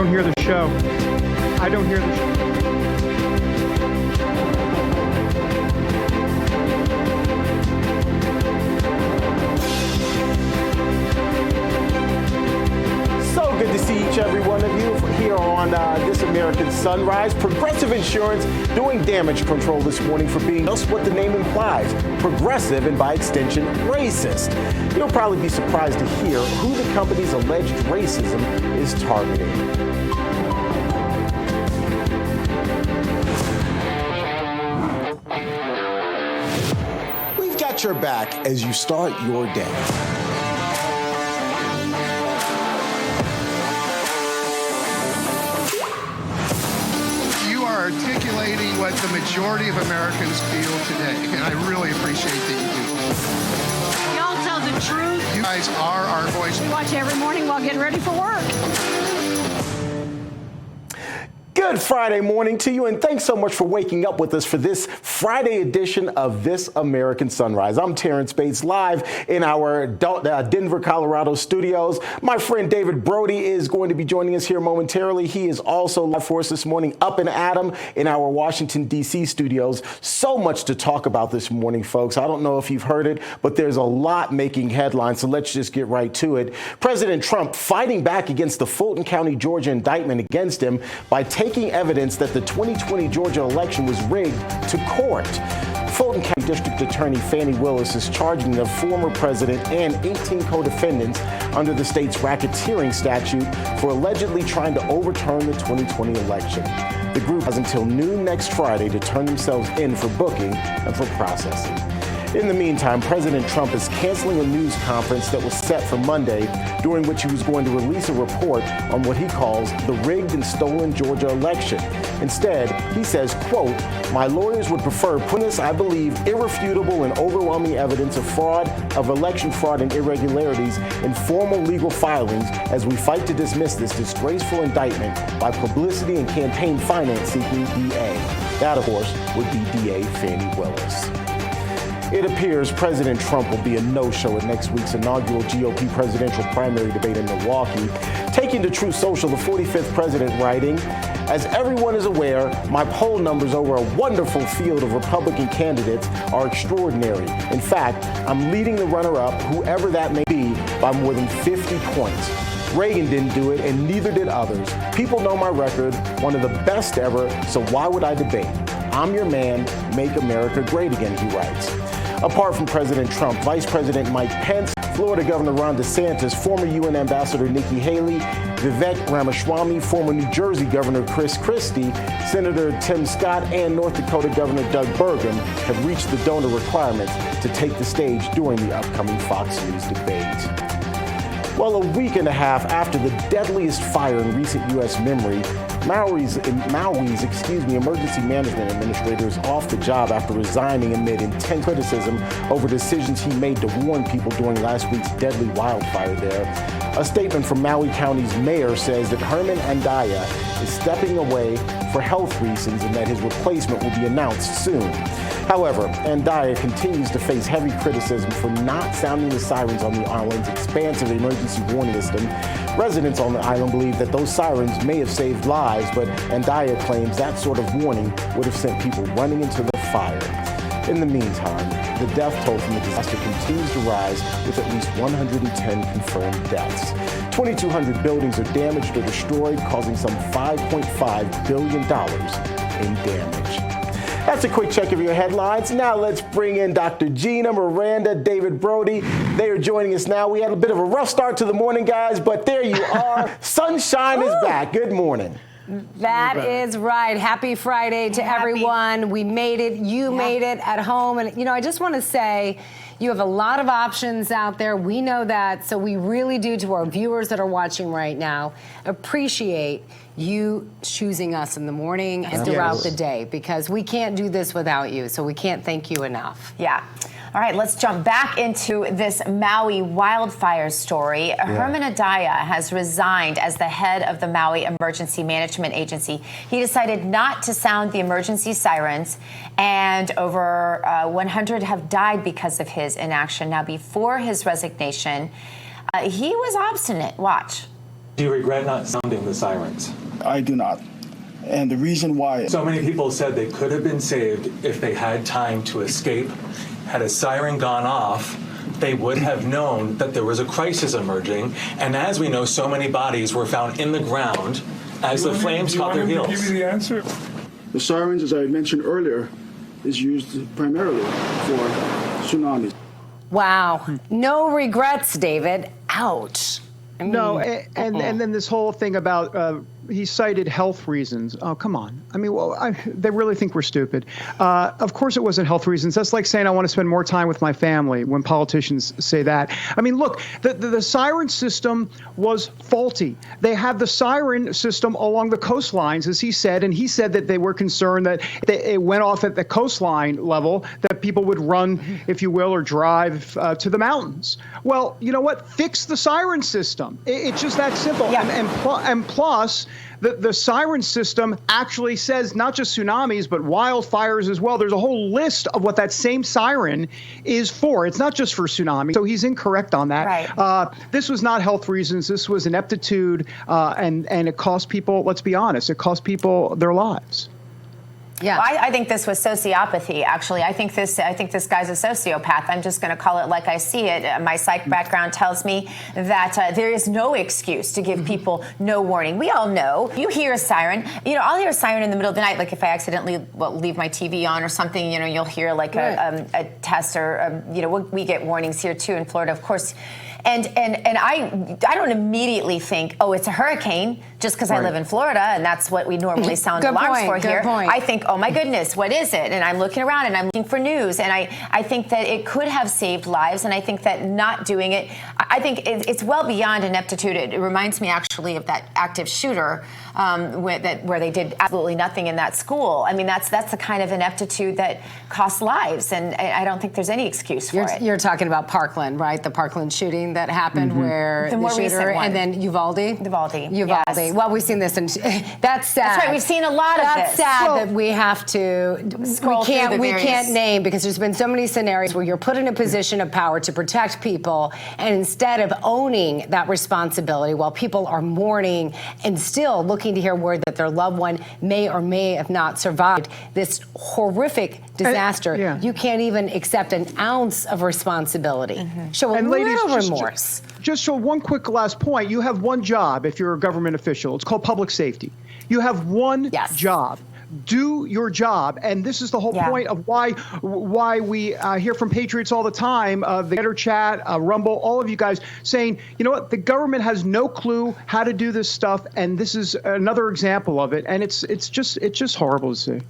don't hear the show. I don't hear the show. Good to see each every one of you here on This American Sunrise. Progressive Insurance doing damage control this morning for being just what the name implies, progressive and by extension racist. You'll probably be surprised to hear who the company's alleged racism is targeting. We've got your back as you start your day. Articulating what the majority of Americans feel today, and I really appreciate that you do. Y'all tell the truth. You guys are our voice. We watch you every morning while getting ready for work. Good Friday morning to you, and thanks so much for waking up with us for this Friday edition of This American Sunrise. I'm Terrance Bates, live in our Denver, Colorado studios. My friend David Brody is going to be joining us here momentarily. He is also live for us this morning up in Adam in our Washington, D.C. studios. So much to talk about this morning, folks. I don't know if you've heard it, but there's a lot making headlines, so let's just get right to it. President Trump fighting back against the Fulton County, Georgia indictment against him by taking evidence that the 2020 Georgia election was rigged to court. Fulton County District Attorney Fani Willis is charging the former president and 18 co-defendants under the state's racketeering statute for allegedly trying to overturn the 2020 election. The group has until noon next Friday to turn themselves in for booking and for processing. In the meantime, President Trump is canceling a news conference that was set for Monday, during which he was going to release a report on what he calls the rigged and stolen Georgia election. Instead, he says, quote, "My lawyers would prefer putting this, I believe, irrefutable and overwhelming evidence of election fraud and irregularities in formal legal filings as we fight to dismiss this disgraceful indictment by publicity and campaign finance seeking DA." That, of course, would be DA Fani Willis. It appears President Trump will be a no-show at next week's inaugural GOP presidential primary debate in Milwaukee. Taking to Truth Social, the 45th president writing, "As everyone is aware, my poll numbers over a wonderful field of Republican candidates are extraordinary. In fact, I'm leading the runner-up, whoever that may be, by more than 50 points. Reagan didn't do it, and neither did others. People know my record, one of the best ever, so why would I debate? I'm your man, make America great again," he writes. Apart from President Trump, Vice President Mike Pence, Florida Governor Ron DeSantis, former UN Ambassador Nikki Haley, Vivek Ramaswamy, former New Jersey Governor Chris Christie, Senator Tim Scott, and North Dakota Governor Doug Burgum have reached the donor requirements to take the stage during the upcoming Fox News debate. Well, a week and a half after the deadliest fire in recent U.S. memory, Maui's emergency management administrator is off the job after resigning amid intense criticism over decisions he made to warn people during last week's deadly wildfire there. A statement from Maui County's mayor says that Herman Andaya is stepping away for health reasons and that his replacement will be announced soon. However, Andaya continues to face heavy criticism for not sounding the sirens on the island's expansive emergency warning system. Residents on the island believe that those sirens may have saved lives, but Andaya claims that sort of warning would have sent people running into the fire. In the meantime, the death toll from the disaster continues to rise with at least 110 confirmed deaths. 2,200 buildings are damaged or destroyed, causing some $5.5 billion in damage. That's a quick check of your headlines. Now let's bring in Dr. Gina, Miranda, David Brody. They are joining us now. We had a bit of a rough start to the morning, guys, but there you are. Sunshine is back. Good morning. That is right. Happy Friday to everyone. We made it. You made it at home. And, I just want to say, you have a lot of options out there. We know that. So we really do, to our viewers that are watching right now, appreciate you choosing us in the morning and throughout the day, because we can't do this without you. So we can't thank you enough. Yeah. All right, let's jump back into this Maui wildfire story. Herman Andaya has resigned as the head of the Maui Emergency Management Agency. He decided not to sound the emergency sirens, and over 100 have died because of his inaction. Now, before his resignation, he was obstinate. Watch. Do you regret not sounding the sirens? I do not. And the reason why... So many people said they could have been saved if they had time to escape. Had a siren gone off, they would have known that there was a crisis emerging. And as we know, so many bodies were found in the ground as the flames caught their heels. Give me the answer. The sirens, as I mentioned earlier, is used primarily for tsunamis. Wow. No regrets, David. Ouch. I mean, No, and then this whole thing about he cited health reasons. Oh, come on. I mean, well, they really think we're stupid. Of course it wasn't health reasons. That's like saying I want to spend more time with my family when politicians say that. I mean, look, the siren system was faulty. They have the siren system along the coastlines, as he said, and he said that they were concerned that it went off at the coastline level, that people would run, if you will, or drive to the mountains. Well, you know what? Fix the siren system. It's just that simple. Yeah. And plus, the siren system actually says not just tsunamis, but wildfires as well. There's a whole list of what that same siren is for. It's not just for tsunamis. So he's incorrect on that. Right. This was not health reasons. This was ineptitude, and it cost people, let's be honest, it cost people their lives. Yeah. Well, I think this was sociopathy, actually. I think this guy's a sociopath. I'm just going to call it like I see it. My psych background tells me that there is no excuse to give people no warning. We all know. You hear a siren. You know, I'll hear a siren in the middle of the night, like if I accidentally leave my TV on or something, you know, you'll hear like a test or, you know, we get warnings here too in Florida, of course. And I don't immediately think, oh, it's a hurricane just because I live in Florida and that's what we normally sound alarms for here. I think, oh my goodness, what is it? And I'm looking around and I'm looking for news. And I think that it could have saved lives. And I think that not doing it, I think it's well beyond ineptitude. It reminds me actually of that active shooter where they did absolutely nothing in that school. I mean, that's the kind of ineptitude that costs lives. And I don't think there's any excuse for it. You're talking about Parkland, right? The Parkland shooting that happened where The more shooter, recent one. and then Uvalde. Yes. Well, we've seen this, and that's sad. That's right. We've seen a lot of this. That's sad that we have to. We can't name, because there's been so many scenarios where you're put in a position of power to protect people, and instead of owning that responsibility, while people are mourning and still looking to hear word that their loved one may or may have not survived this horrific disaster, you can't even accept an ounce of responsibility. Show a little remorse. Just show one quick last point. You have one job if you're a government official. It's called public safety. You have one job. Do your job, and this is the whole point of why we hear from patriots all the time. The Getter Chat, Rumble, all of you guys saying, you know what, the government has no clue how to do this stuff, and this is another example of it. And it's just horrible to see.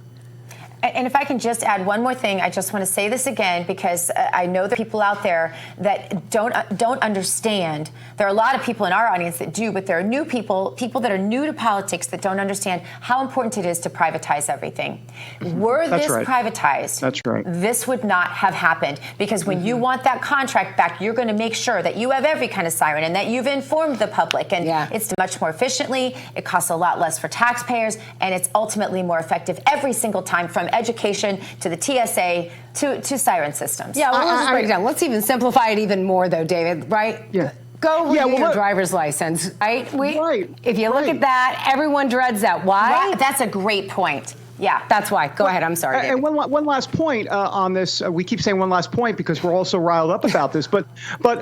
And if I can just add one more thing, I just want to say this again, because I know there are people out there that don't understand. There are a lot of people in our audience that do, but there are new people that are new to politics that don't understand how important it is to privatize everything. Were this privatized, this would not have happened, because when you want that contract back, you're going to make sure that you have every kind of siren and that you've informed the public. And it's much more efficiently, it costs a lot less for taxpayers, and it's ultimately more effective every single time, from education to the TSA to siren systems. Yeah, well, let's just break it down. Let's even simplify it even more, though, David, right? Yeah. Go renew your driver's license, right? If you look at that, everyone dreads that. Why? That's a great point. Yeah, that's why. Go ahead. I'm sorry, David. And one last point on this. We keep saying one last point because we're all so riled up about this. But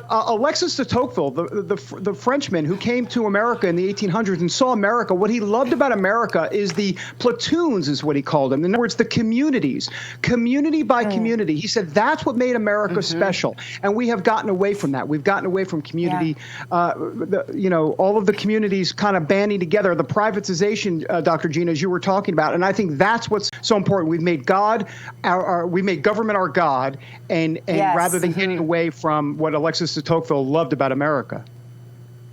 Alexis de Tocqueville, the Frenchman who came to America in the 1800s and saw America, what he loved about America is the platoons, is what he called them. In other words, the communities, community by community. He said that's what made America special. And we have gotten away from that. We've gotten away from community. All of the communities kind of banding together. The privatization, Dr. Gina, as you were talking about, and I think that's what's so important. We've made God we made government our God, and rather than getting away from what Alexis de Tocqueville loved about America.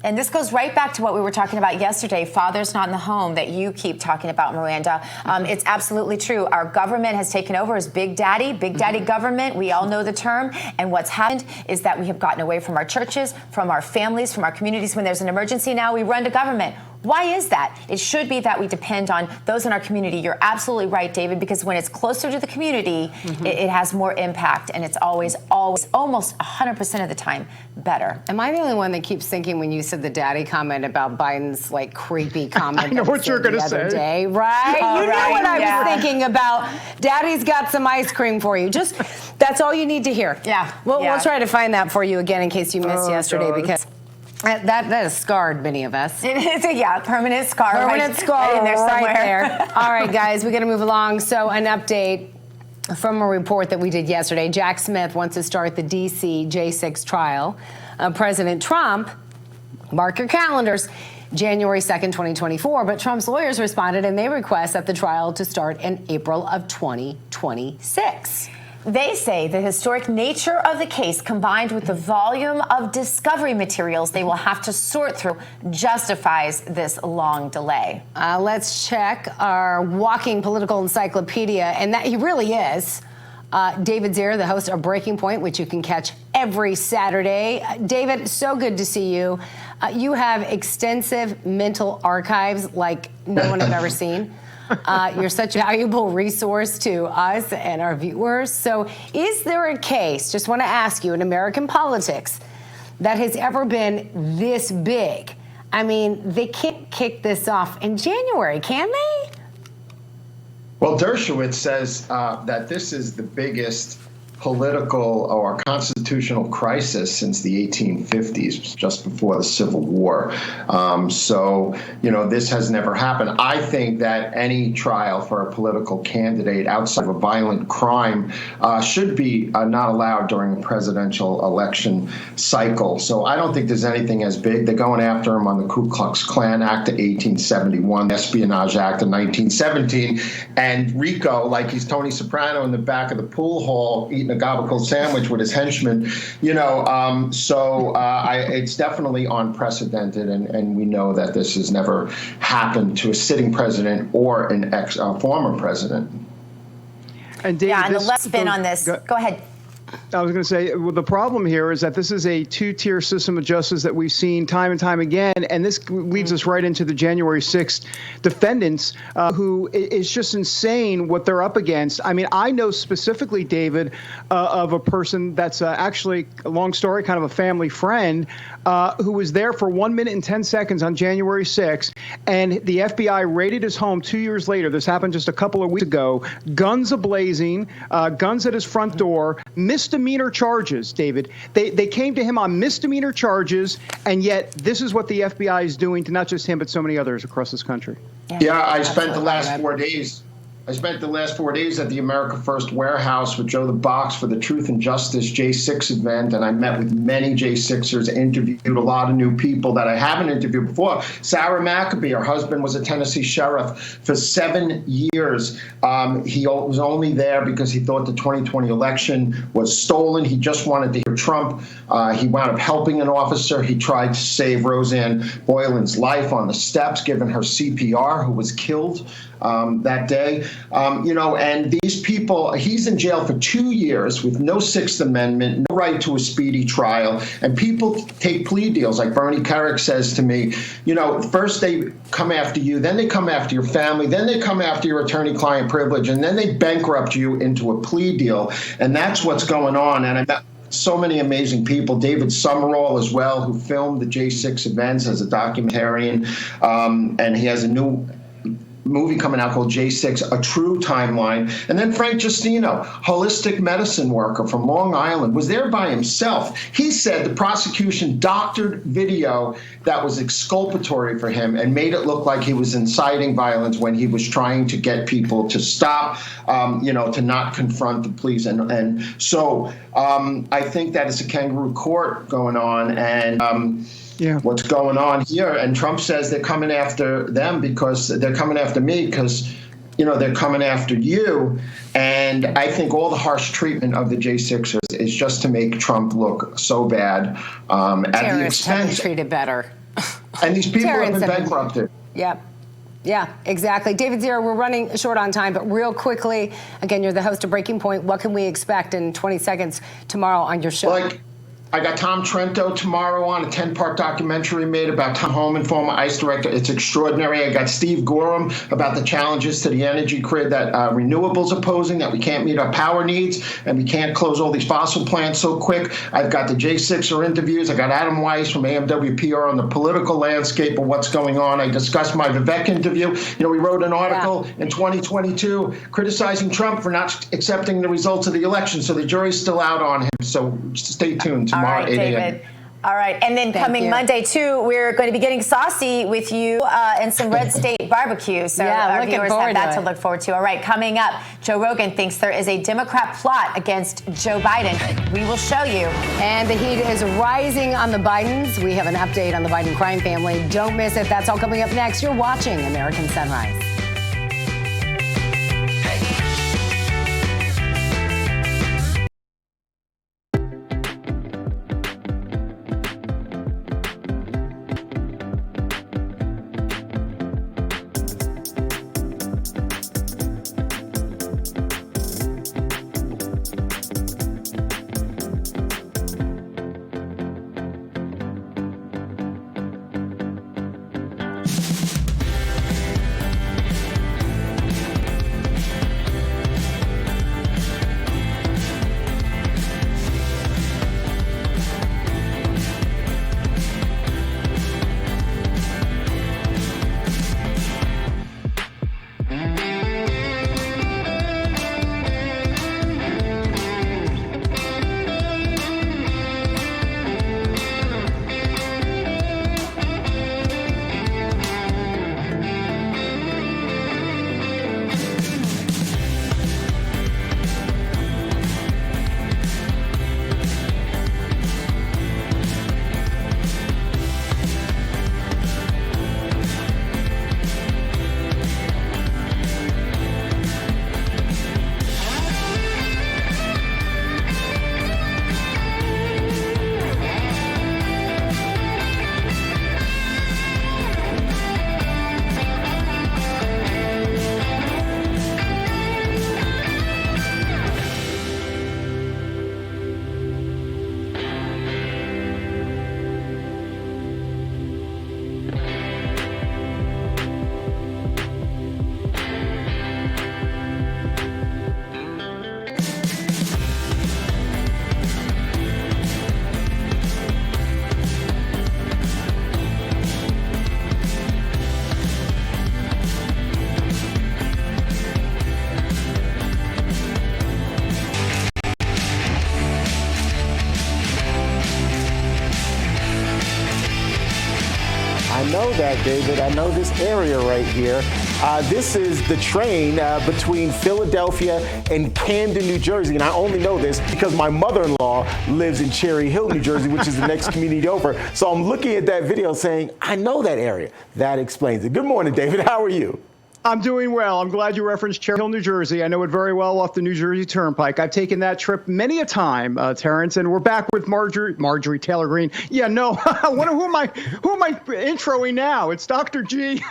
And this goes right back to what we were talking about yesterday, fathers not in the home, that you keep talking about, Miranda. It's absolutely true. Our government has taken over as big daddy government. We all know the term. And what's happened is that we have gotten away from our churches, from our families, from our communities. When there's an emergency now, we run to government. Why is that? It should be that we depend on those in our community. You're absolutely right, David, because when it's closer to the community, it has more impact, and it's always, almost 100% of the time better. Am I the only one that keeps thinking when you said the daddy comment about Biden's like creepy comment? I know what you're going to say. Day, right? You know what I was thinking about. Daddy's got some ice cream for you. Just that's all you need to hear. Yeah. We'll try to find that for you again in case you missed yesterday, because that has scarred many of us. It is a permanent scar. Permanent scar right in there somewhere. Right there. All right, guys, we got to move along. So an update from a report that we did yesterday. Jack Smith wants to start the D.C. J6 trial. President Trump, mark your calendars, January 2nd, 2024. But Trump's lawyers responded, and they request that the trial to start in April of 2026. They say the historic nature of the case, combined with the volume of discovery materials they will have to sort through, justifies this long delay. Let's check our walking political encyclopedia, and that he really is. David Zier, the host of Breaking Point, which you can catch every Saturday. David, so good to see you. You have extensive mental archives like no one I've ever seen. You're such a valuable resource to us and our viewers. So is there a case, just want to ask you, in American politics that has ever been this big? I mean, they can't kick this off in January, can they? Well, Dershowitz says that this is the biggest political or constitutional crisis since the 1850s, just before the Civil War. So, this has never happened. I think that any trial for a political candidate outside of a violent crime should be not allowed during a presidential election cycle. So I don't think there's anything as big. They're going after him on the Ku Klux Klan Act of 1871, the Espionage Act of 1917, and RICO, like he's Tony Soprano in the back of the pool hall eating a gabagool sandwich with his henchmen, it's definitely unprecedented, and we know that this has never happened to a sitting president or an former president. And David, and the left spin on this. Go ahead. I was going to say, well, the problem here is that this is a two-tier system of justice that we've seen time and time again, and this leads us right into the January 6th defendants, who is just insane what they're up against. I mean, I know specifically, David, of a person that's actually, a long story, kind of a family friend, who was there for 1 minute and 10 seconds on January 6th, and the FBI raided his home 2 years later. This happened just a couple of weeks ago. Guns a-blazing, guns at his front door, misdemeanor charges, David. They came to him on misdemeanor charges, and yet this is what the FBI is doing to not just him, but so many others across this country. Yeah, I spent the last 4 days. I spent the last 4 days at the America First warehouse with Joe the Box for the Truth and Justice J6 event, and I met with many J6ers, interviewed a lot of new people that I haven't interviewed before. Sarah McAbee, her husband, was a Tennessee sheriff for 7 years. He was only there because he thought the 2020 election was stolen. He just wanted to hear Trump. He wound up helping an officer. He tried to save Roseanne Boylan's life on the steps, giving her CPR, who was killed that day. And these people, he's in jail for 2 years with no Sixth Amendment, no right to a speedy trial. And people take plea deals. Like Bernie Carrick says to me, first they come after you, then they come after your family, then they come after your attorney-client privilege, and then they bankrupt you into a plea deal. And that's what's going on. And I met so many amazing people. David Summerall as well, who filmed the J6 events as a documentarian. And he has a new movie coming out called J6, A True Timeline. And then Frank Justino, holistic medicine worker from Long Island, was there by himself. He said the prosecution doctored video that was exculpatory for him and made it look like he was inciting violence when he was trying to get people to stop, to not confront the police. And so I think that it's a kangaroo court going on. And what's going on here. And Trump says they're coming after them because they're coming after me because, they're coming after you. And I think all the harsh treatment of the J6ers is just to make Trump look so bad at the expense. Treated better. And these people have been bankrupted. Yep. Yeah, exactly. David Zier, we're running short on time, but real quickly, again, you're the host of Breaking Point. What can we expect in 20 seconds tomorrow on your show? I got Tom Trento tomorrow on a 10-part documentary made about Tom Homan, former ICE director. It's extraordinary. I got Steve Gorham about the challenges to the energy grid that renewables are posing, that we can't meet our power needs, and we can't close all these fossil plants so quick. I've got the J6er interviews. I got Adam Weiss from AMWPR on the political landscape of what's going on. I discussed my Vivek interview. We wrote an article in 2022 criticizing Trump for not accepting the results of the election. So the jury's still out on him. So stay tuned tomorrow. All right, David. All right, and then coming Monday, too, we're going to be getting saucy with you and some Red State barbecue. So our viewers have that to look forward to. All right, coming up, Joe Rogan thinks there is a Democrat plot against Joe Biden. We will show you. And the heat is rising on the Bidens. We have an update on the Biden crime family. Don't miss it. That's all coming up next. You're watching American Sunrise. I know that, David. I know this area right here. This is the train between Philadelphia and Camden, New Jersey. And I only know this because my mother-in-law lives in Cherry Hill, New Jersey, which is the next community over. So I'm looking at that video saying, I know that area. That explains it. Good morning, David. How are you? I'm doing well. I'm glad you referenced Cherry Hill, New Jersey. I know it very well off the New Jersey Turnpike. I've taken that trip many a time, Terrance, and we're back with Marjorie Taylor Greene. Yeah, no, who am I introing now? It's Dr. G,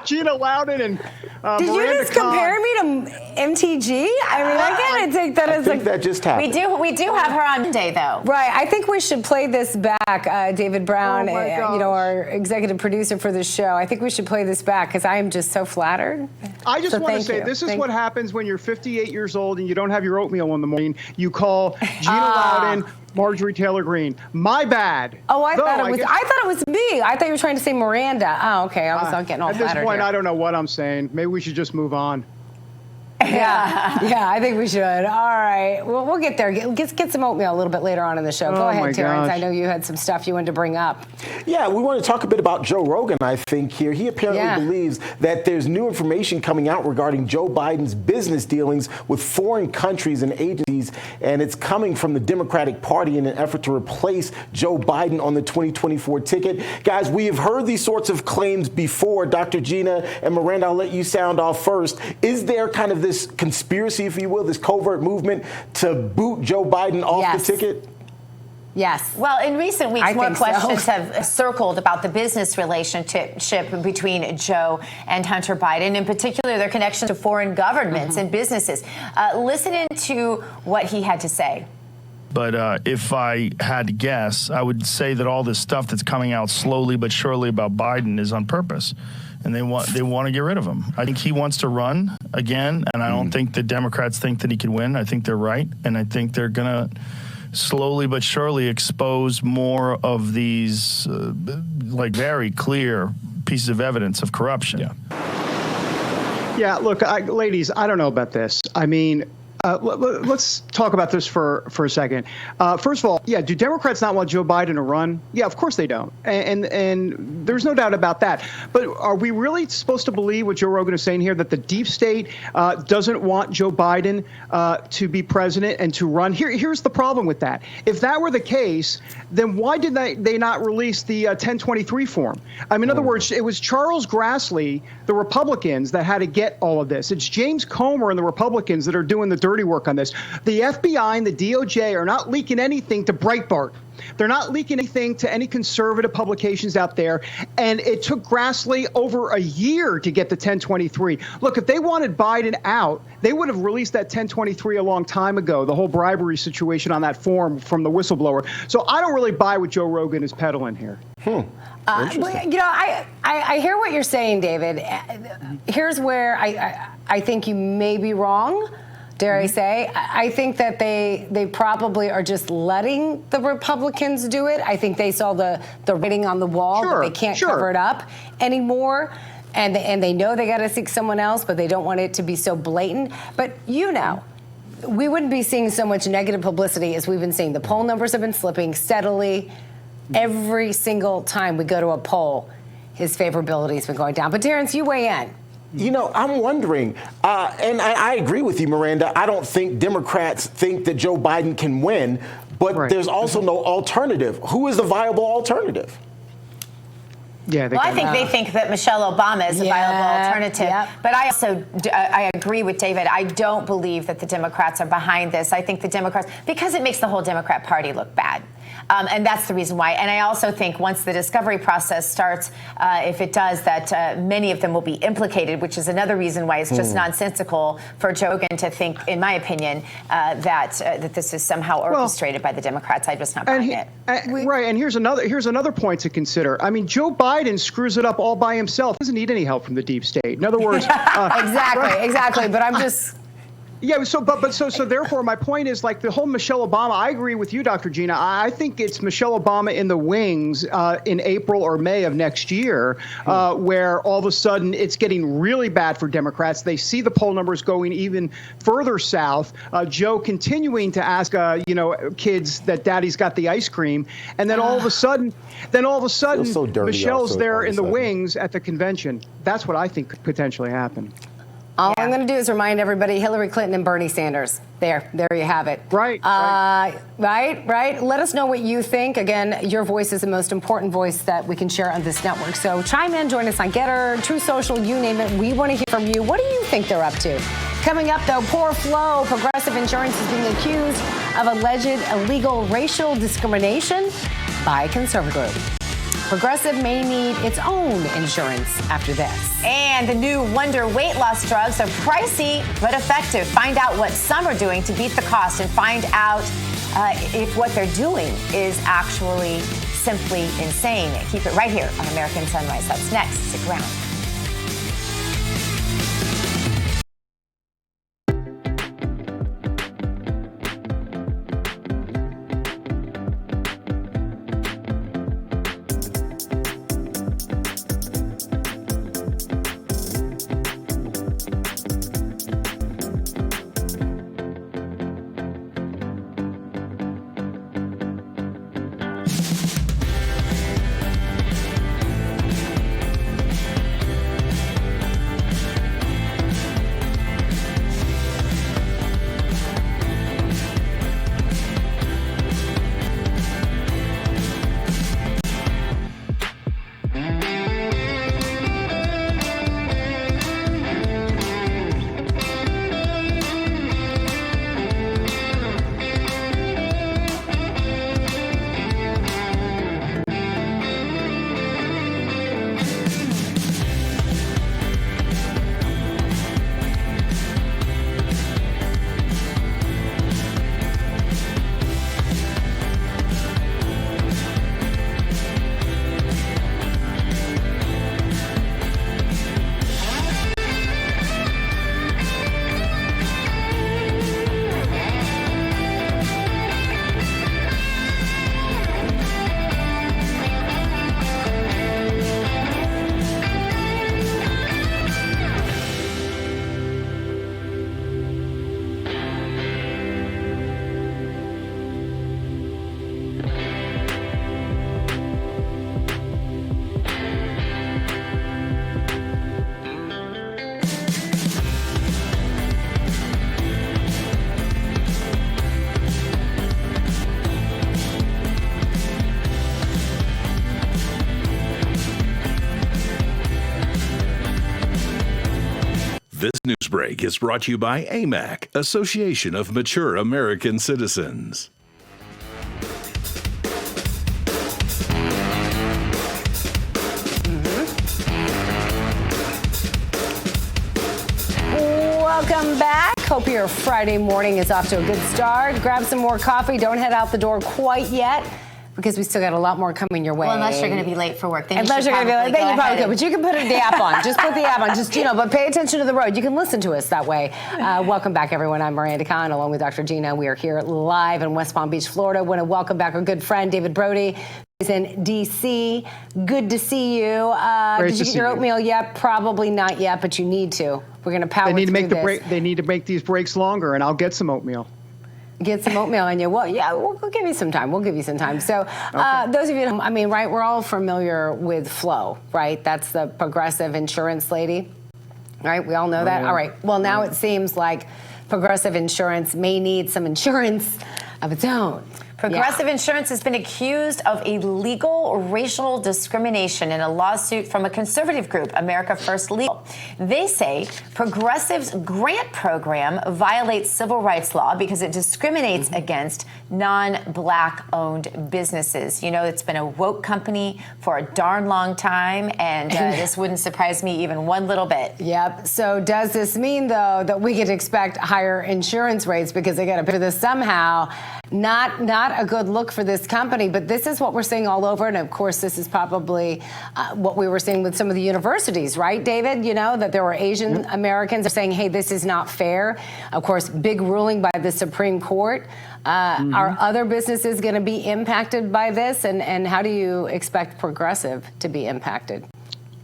Gina Loudon, and Did Miranda you just Khan. compare me to MTG? I mean, I can't take that as that just happened. We do have her on Monday, though. Right. I think we should play this back, David Brown, Oh my gosh. our executive producer for this show. I think we should play this back because I am just so flattered. I just want to thank say, you. this is Thank what you. happens when you're 58 years old and you don't have your oatmeal in the morning. You call Gina Loudon, Marjorie Taylor Greene. My bad. Oh, I thought guess- it was me. I thought you were trying to say Miranda. Oh, okay. I was not getting all At this flattered point, here. I don't know what I'm saying. Maybe we should just move on. Yeah, I think we should. All right. Well, we'll get there. Get some oatmeal a little bit later on in the show. Go Oh, ahead, my Terrance. gosh. I know you had some stuff you wanted to bring up. Yeah, we want to talk a bit about Joe Rogan, I think, here. He apparently believes that there's new information coming out regarding Joe Biden's business dealings with foreign countries and agencies, and it's coming from the Democratic Party in an effort to replace Joe Biden on the 2024 ticket. Guys, we have heard these sorts of claims before. Dr. Gina and Miranda, I'll let you sound off first. Is there kind of this conspiracy, if you will, this covert movement to boot Joe Biden off the ticket? Yes. Well, in recent weeks, I more think so. questions have circled about the business relationship between Joe and Hunter Biden, in particular their connection to foreign governments and businesses. Listen to what he had to say. But if I had to guess, I would say that all this stuff that's coming out slowly but surely about Biden is on purpose. And they want to get rid of him. I think he wants to run again, and I don't think the Democrats think that he can win. I think they're right, and I think they're going to slowly but surely expose more of these very clear pieces of evidence of corruption. Yeah, look, ladies, I don't know about this. I mean, let's talk about this for a second. First of all, yeah, do Democrats not want Joe Biden to run? Yeah, of course they don't. And there's no doubt about that. But are we really supposed to believe what Joe Rogan is saying here, that the deep state doesn't want Joe Biden to be president and to run? Here's the problem with that. If that were the case, then why did they not release the 1023 form? I mean, in other words, it was Charles Grassley, the Republicans, that had to get all of this. It's James Comer and the Republicans that are doing the dirty work on this. The FBI and the DOJ are not leaking anything to Breitbart. They're not leaking anything to any conservative publications out there. And it took Grassley over a year to get the 1023. Look, if they wanted Biden out, they would have released that 1023 a long time ago, the whole bribery situation on that form from the whistleblower. So I don't really buy what Joe Rogan is peddling here. I hear what you're saying, David. Here's where I think you may be wrong. Dare I say? I think that they probably are just letting the Republicans do it. I think they saw the writing on the wall that they can't cover it up anymore. And they know they got to seek someone else, but they don't want it to be so blatant. But we wouldn't be seeing so much negative publicity as we've been seeing. The poll numbers have been slipping steadily. Every single time we go to a poll, his favorability has been going down. But Terrance, you weigh in. I'm wondering, and I agree with you, Miranda. I don't think Democrats think that Joe Biden can win, but there's also no alternative. Who is the viable alternative? Yeah, I think they think that Michelle Obama is a viable alternative. Yep. But I agree with David. I don't believe that the Democrats are behind this. I think the Democrats, because it makes the whole Democrat Party look bad. And that's the reason why. And I also think once the discovery process starts, if it does, that many of them will be implicated, which is another reason why it's just nonsensical for Joe Rogan to think, in my opinion, that this is somehow orchestrated by the Democrats. I'm just not buying it. Right. And here's another point to consider. I mean, Joe Biden screws it up all by himself. He doesn't need any help from the deep state. In other words, exactly. But I'm just. Yeah, so therefore, my point is, like, the whole Michelle Obama, I agree with you, Dr. Gina. I think it's Michelle Obama in the wings in April or May of next year, where all of a sudden it's getting really bad for Democrats. They see the poll numbers going even further south. Joe continuing to ask, kids that daddy's got the ice cream. And then all of a sudden, Michelle's there in the wings at the convention. That's what I think could potentially happen. All I'm going to do is remind everybody, Hillary Clinton and Bernie Sanders. There you have it. Right. Let us know what you think. Again, your voice is the most important voice that we can share on this network. So chime in, join us on Getter, True Social, you name it. We want to hear from you. What do you think they're up to? Coming up, though, poor flow. Progressive Insurance is being accused of alleged illegal racial discrimination by a conservative group. Progressive may need its own insurance after this. And the new Wonder weight loss drugs are pricey but effective. Find out what some are doing to beat the cost and find out if what they're doing is actually simply insane. Keep it right here on American Sunrise. That's next. Stick around. Newsbreak is brought to you by AMAC, Association of Mature American Citizens. Welcome back. Hope your Friday morning is off to a good start. Grab some more coffee. Don't head out the door quite yet, because we still got a lot more coming your way. Well, unless you're going to be late for work. Then unless you're going to be late, then you probably could. But you can put the app on. Just put the app on. Just, but pay attention to the road. You can listen to us that way. Welcome back, everyone. I'm Miranda Khan, along with Dr. Gina. We are here live in West Palm Beach, Florida. Want to welcome back our good friend, David Brody. He's in D.C. Good to see you. Did you get your oatmeal yet? Probably not yet, but you need to. We're going to power through this. They need to make these breaks longer, and I'll get some oatmeal. Get some oatmeal in you. Well, yeah, we'll give you some time. So those of you, right, we're all familiar with Flo, right? That's the Progressive Insurance lady, right? We all know that. All right. Well, now it seems like Progressive Insurance may need some insurance of its own. Progressive Insurance has been accused of illegal racial discrimination in a lawsuit from a conservative group, America First Legal. They say Progressive's grant program violates civil rights law because it discriminates against non-black owned businesses. It's been a woke company for a darn long time, and this wouldn't surprise me even one little bit. Yep. So does this mean, though, that we could expect higher insurance rates because they got to pay for this somehow? Not a good look for this company, but this is what we're seeing all over. And of course, this is probably what we were seeing with some of the universities, right, David? That there were Asian Americans saying, hey, this is not fair. Of course, big ruling by the Supreme Court. Are other businesses going to be impacted by this? And how do you expect Progressive to be impacted?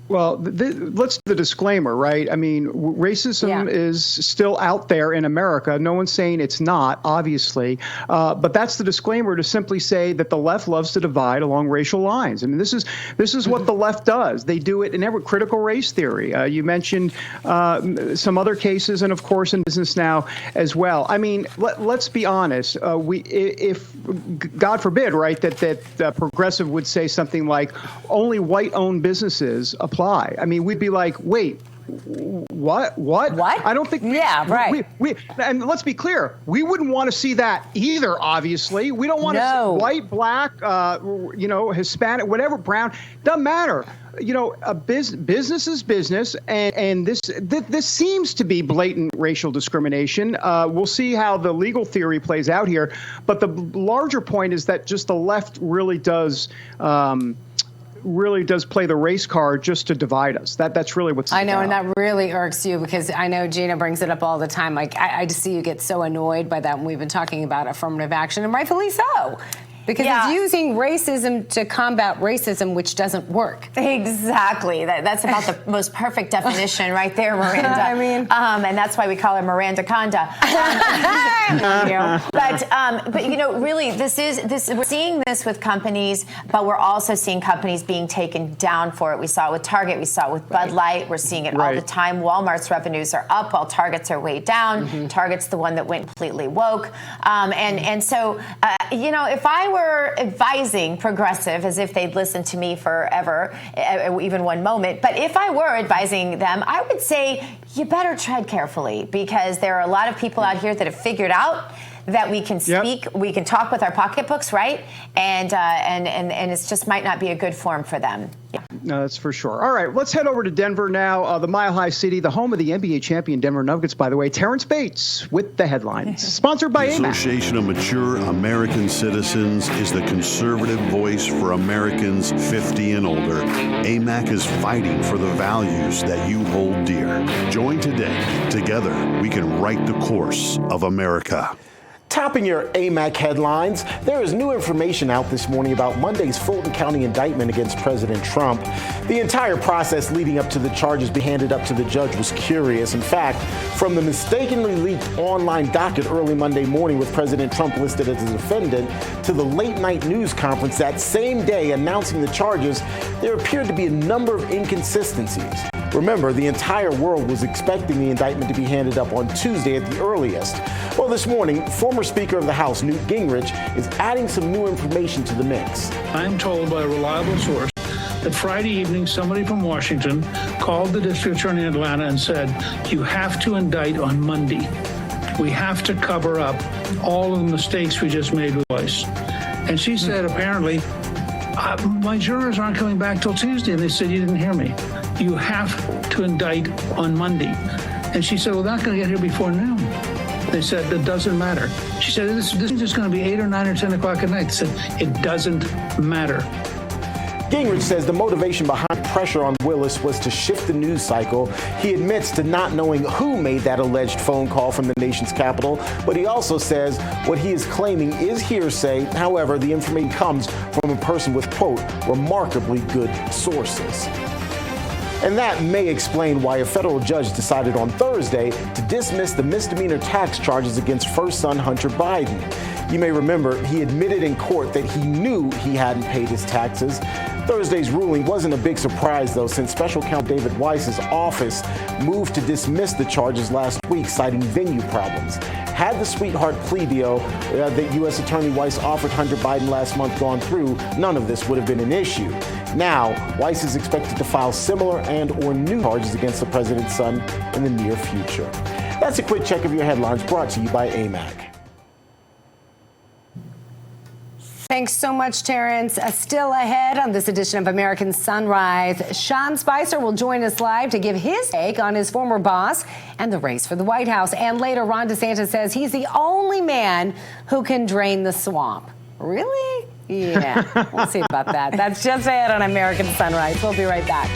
Well, let's do the disclaimer, right? Racism is still out there in America. No one's saying it's not, obviously. But that's the disclaimer, to simply say that the left loves to divide along racial lines. This is what the left does. They do it in every critical race theory. You mentioned some other cases, and of course in business now as well. Let's be honest. If God forbid, right, that Progressive would say something like only white-owned businesses apply. We'd be like, wait, what? I don't think. Yeah, right. And let's be clear, we wouldn't want to see that either. Obviously, we don't want to see white, black, Hispanic, whatever, brown. Doesn't matter. A business is business, and this seems to be blatant racial discrimination. We'll see how the legal theory plays out here, but the larger point is that just the left really does play the race card just to divide us. That's really what's I know, and that really irks you, because I know Gina brings it up all the time. Like, I just see you get so annoyed by that when we've been talking about affirmative action, and rightfully so. Because it's using racism to combat racism, which doesn't work. Exactly. That's about the most perfect definition right there, Miranda. And that's why we call her Miranda Khan. But really, we're seeing this with companies, but we're also seeing companies being taken down for it. We saw it with Target. We saw it with Bud Light. We're seeing it all the time. Walmart's revenues are up while Target's are way down. Target's the one that went completely woke. So if I were advising Progressive, as if they'd listen to me forever, even one moment, but if I were advising them, I would say you better tread carefully, because there are a lot of people out here that have figured out that we can speak, we can talk with our pocketbooks, right? And it just might not be a good form for them. Yeah. No, that's for sure. All right, let's head over to Denver now, the Mile High City, the home of the NBA champion Denver Nuggets, by the way. Terrance Bates with the headlines. Sponsored by AMAC. The Association of Mature American Citizens is the conservative voice for Americans 50 and older. AMAC is fighting for the values that you hold dear. Join today. Together, we can write the course of America. Topping your AMAC headlines, there is new information out this morning about Monday's Fulton County indictment against President Trump. The entire process leading up to the charges being handed up to the judge was curious. In fact, from the mistakenly leaked online docket early Monday morning with President Trump listed as a defendant to the late-night news conference that same day announcing the charges, there appeared to be a number of inconsistencies. Remember, the entire world was expecting the indictment to be handed up on Tuesday at the earliest. Well, this morning, former Speaker of the House, Newt Gingrich, is adding some new information to the mix. I'm told by a reliable source that Friday evening, somebody from Washington called called the district attorney in Atlanta and said, you have to indict on Monday. We have to cover up all of the mistakes we just made with Weiss. And she said, apparently, my jurors aren't coming back till Tuesday. And they said, you didn't hear me. You have to indict on Monday. And she said, well, they're not going to get here before noon. They said, it doesn't matter. She said, this is just going to be 8 or 9 or 10 o'clock at night. They said, it doesn't matter. Gingrich says the motivation behind pressure on Willis was to shift the news cycle. He admits to not knowing who made that alleged phone call from the nation's capital, but he also says what he is claiming is hearsay. However, the information comes from a person with, quote, remarkably good sources. And that may explain why a federal judge decided on Thursday to dismiss the misdemeanor tax charges against first son Hunter Biden. You may remember he admitted in court that he knew he hadn't paid his taxes. Thursday's ruling wasn't a big surprise, though, since Special Counsel David Weiss's office moved to dismiss the charges last week, citing venue problems. Had the sweetheart plea deal that U.S. Attorney Weiss offered Hunter Biden last month gone through, none of this would have been an issue. Now, Weiss is expected to file similar and or new charges against the president's son in the near future. That's a quick check of your headlines brought to you by AMAC. Thanks so much, Terrance. Still ahead on this edition of American Sunrise, Sean Spicer will join us live to give his take on his former boss and the race for the White House. And later, Ron DeSantis says he's the only man who can drain the swamp. Really? Yeah, we'll see about that. That's just ahead on American Sunrise. We'll be right back.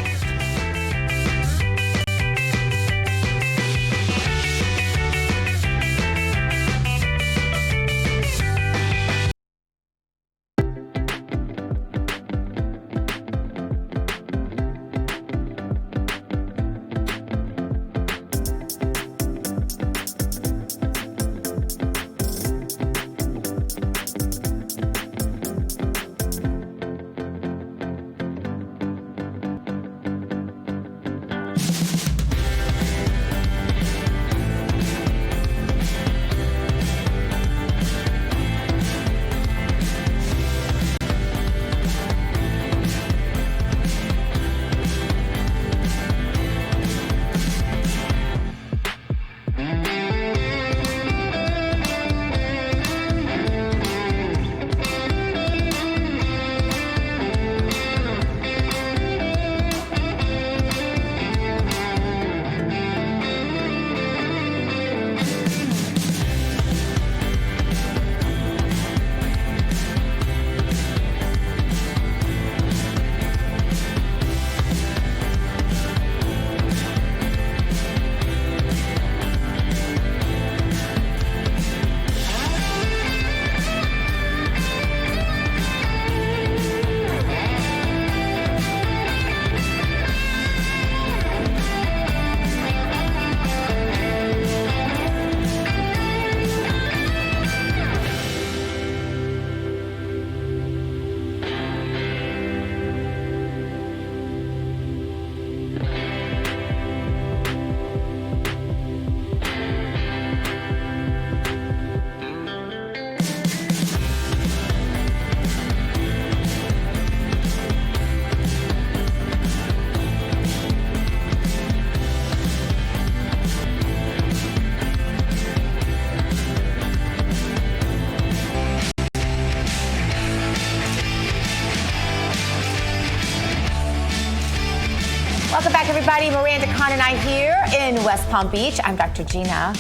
Welcome back, everybody. Miranda Khan and I here in West Palm Beach. I'm Dr. Gina.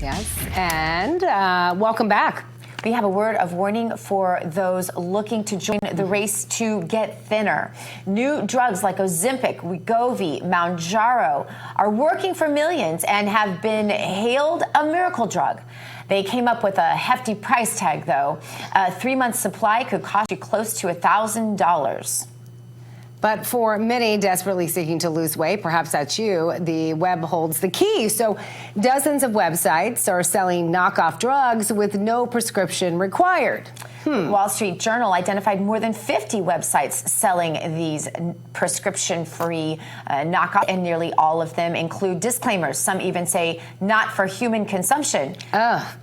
Yes, and welcome back. We have a word of warning for those looking to join the race to get thinner. New drugs like Ozempic, Wegovy, Mounjaro are working for millions and have been hailed a miracle drug. They came up with a hefty price tag, though. A 3-month supply could cost you close to $1,000. But for many desperately seeking to lose weight, perhaps that's you, the web holds the key. So dozens of websites are selling knockoff drugs with no prescription required. Wall Street Journal identified more than 50 websites selling these prescription-free knockoffs, and nearly all of them include disclaimers. Some even say not for human consumption.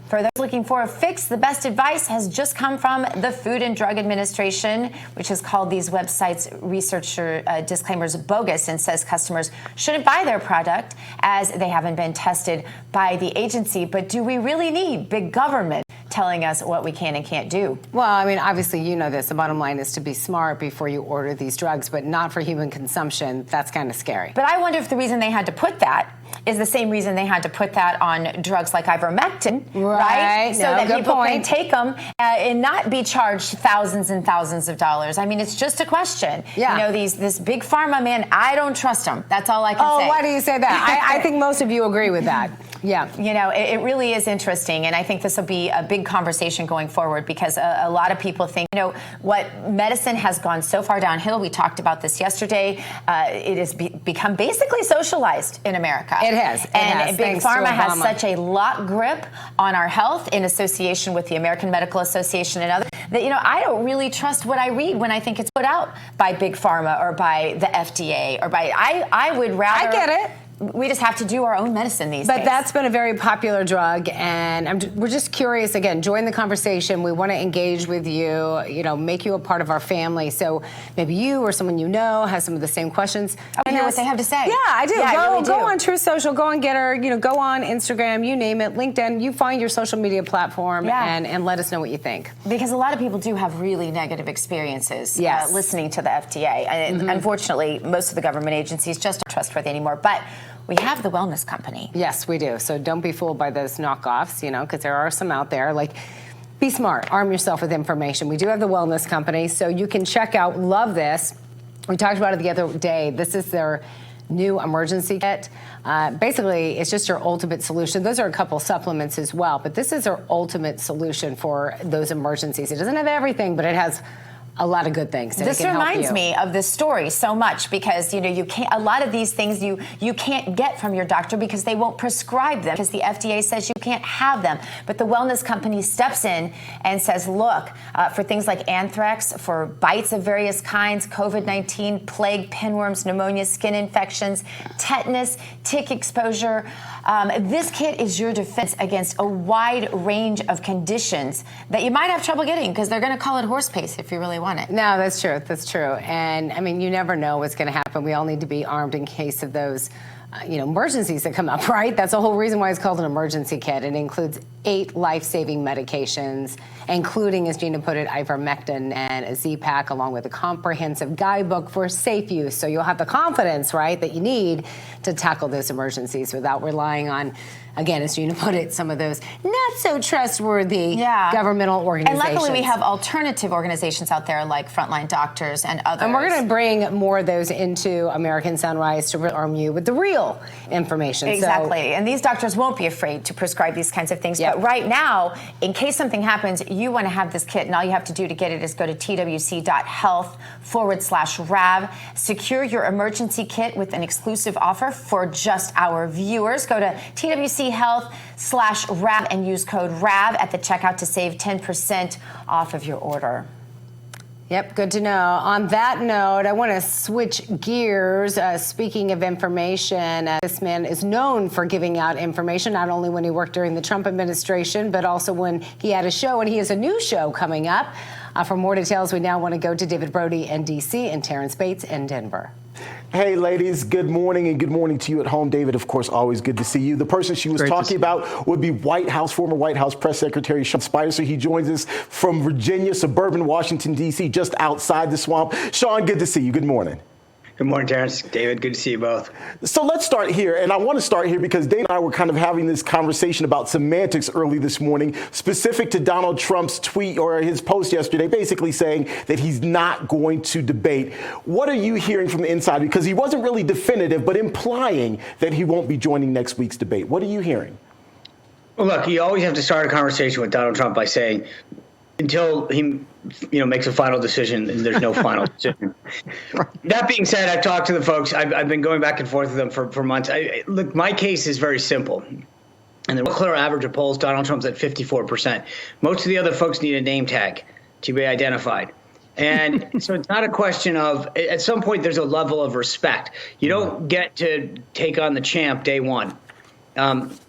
For those looking for a fix, the best advice has just come from the Food and Drug Administration, which has called these websites researcher disclaimers bogus and says customers shouldn't buy their product as they haven't been tested by the agency. But do we really need big government telling us what we can and can't do? Well, I mean, obviously, you know this. The bottom line is to be smart before you order these drugs, but not for human consumption. That's kind of scary. But I wonder if the reason they had to put that is the same reason they had to put that on drugs like ivermectin, right? So that people can take them and not be charged thousands and thousands of dollars. I mean, it's just a question. Yeah. You know, this big pharma, man, I don't trust them. That's all I can say. Oh, why do you say that? I think most of you agree with that. Yeah. You know, it really is interesting, and I think this will be a big conversation going forward because a lot of people think, you know, what medicine has gone so far downhill. We talked about this yesterday. It has become basically socialized in America. It has. And Big Thanks Pharma to has Obama. such a lock grip on our health in association with the American Medical Association and others that, you know, I don't really trust what I read when I think it's put out by Big Pharma or by the FDA or by, I would rather. I get it. We just have to do our own medicine these days. But that's been a very popular drug, and we're just curious. Again, join the conversation. We want to engage with you, you know, make you a part of our family. So maybe you or someone you know has some of the same questions. I hear what they have to say. Yeah, I do. Yeah, I really go do. on Truth Social, go on Getter, you know, go on Instagram, you name it, LinkedIn. You find your social media platform and let us know what you think. Because a lot of people do have really negative experiences listening to the FDA. And unfortunately, most of the government agencies just aren't trustworthy anymore. But we have the wellness company. Yes, we do. So don't be fooled by those knockoffs, you know, because there are some out there. Like, be smart. Arm yourself with information. We do have the wellness company, so you can check out. Love this. We talked about it the other day. This is their new emergency kit. Basically, it's just your ultimate solution. Those are a couple supplements as well, but this is our ultimate solution for those emergencies. It doesn't have everything, but it has a lot of good things. This reminds me of this story so much because, you know, you can't, a lot of these things you can't get from your doctor because they won't prescribe them because the FDA says you can't have them. But the wellness company steps in and says, look, for things like anthrax, for bites of various kinds, COVID-19, plague, pinworms, pneumonia, skin infections, tetanus, tick exposure, this kit is your defense against a wide range of conditions that you might have trouble getting because they're going to call it horse pace if you really want it. No, that's true. That's true. And I mean, you never know what's going to happen. We all need to be armed in case of those, you know, emergencies that come up, right? That's the whole reason why it's called an emergency kit. It includes 8 life-saving medications, including, as Gina put it, ivermectin and a Z-Pack, along with a comprehensive guidebook for safe use. So you'll have the confidence, right, that you need to tackle those emergencies without relying on, again, as Gina put it, some of those not so trustworthy governmental organizations. And luckily we have alternative organizations out there like Frontline Doctors and others. And we're going to bring more of those into American Sunrise to arm you with the real information. Exactly. And these doctors won't be afraid to prescribe these kinds of things. But right now, in case something happens, you want to have this kit, and all you have to do to get it is go to twc.health/RAV. Secure your emergency kit with an exclusive offer for just our viewers. Go to twc.health/RAV and use code RAV at the checkout to save 10% off of your order. Yep, good to know. On that note, I want to switch gears. Speaking of information, this man is known for giving out information, not only when he worked during the Trump administration, but also when he had a show, and he has a new show coming up. For more details, we now want to go to David Brody in D.C. and Terrance Bates in Denver. Hey, ladies, good morning, and good morning to you at home. David, of course, always good to see you. The person she was talking about would be former White House Press Secretary Sean Spicer. He joins us from Virginia, suburban Washington, D.C., just outside the swamp. Sean, good to see you. Good morning. Good morning, Terrance. David, good to see you both. So let's start here, and I want to start here because Dave and I were kind of having this conversation about semantics early this morning, specific to Donald Trump's tweet or his post yesterday, basically saying that he's not going to debate. What are you hearing from the inside? Because he wasn't really definitive, but implying that he won't be joining next week's debate. What are you hearing? Well, look, you always have to start a conversation with Donald Trump by saying, until he, makes a final decision, and there's no final decision. That being said, I've talked to the folks. I've been going back and forth with them for months. Look, my case is very simple. And the clear average of polls, Donald Trump's at 54%. Most of the other folks need a name tag. to be identified. And so it's not a question of, at some point, there's a level of respect. You don't get to take on the champ day one.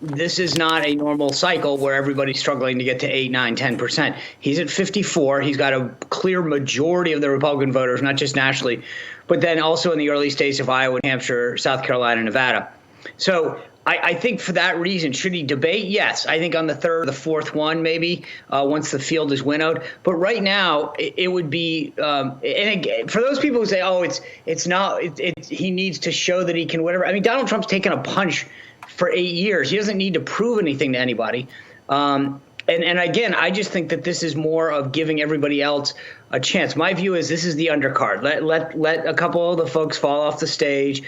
This is not a normal cycle where everybody's struggling to get to 8, 9, 10%. He's at 54. He's got a clear majority of the Republican voters, not just nationally, but then also in the early states of Iowa, New Hampshire, South Carolina, Nevada. So I think for that reason, should he debate? Yes. I think on the third or the fourth one, maybe, once the field is winnowed. But right now, it would be and again, for those people who say, oh, it's not, he needs to show that he can whatever. I mean, Donald Trump's taken a punch for 8 years. He doesn't need to prove anything to anybody. And again, I just think that this is more of giving everybody else a chance. My view is this is the undercard. Let a couple of the folks fall off the stage,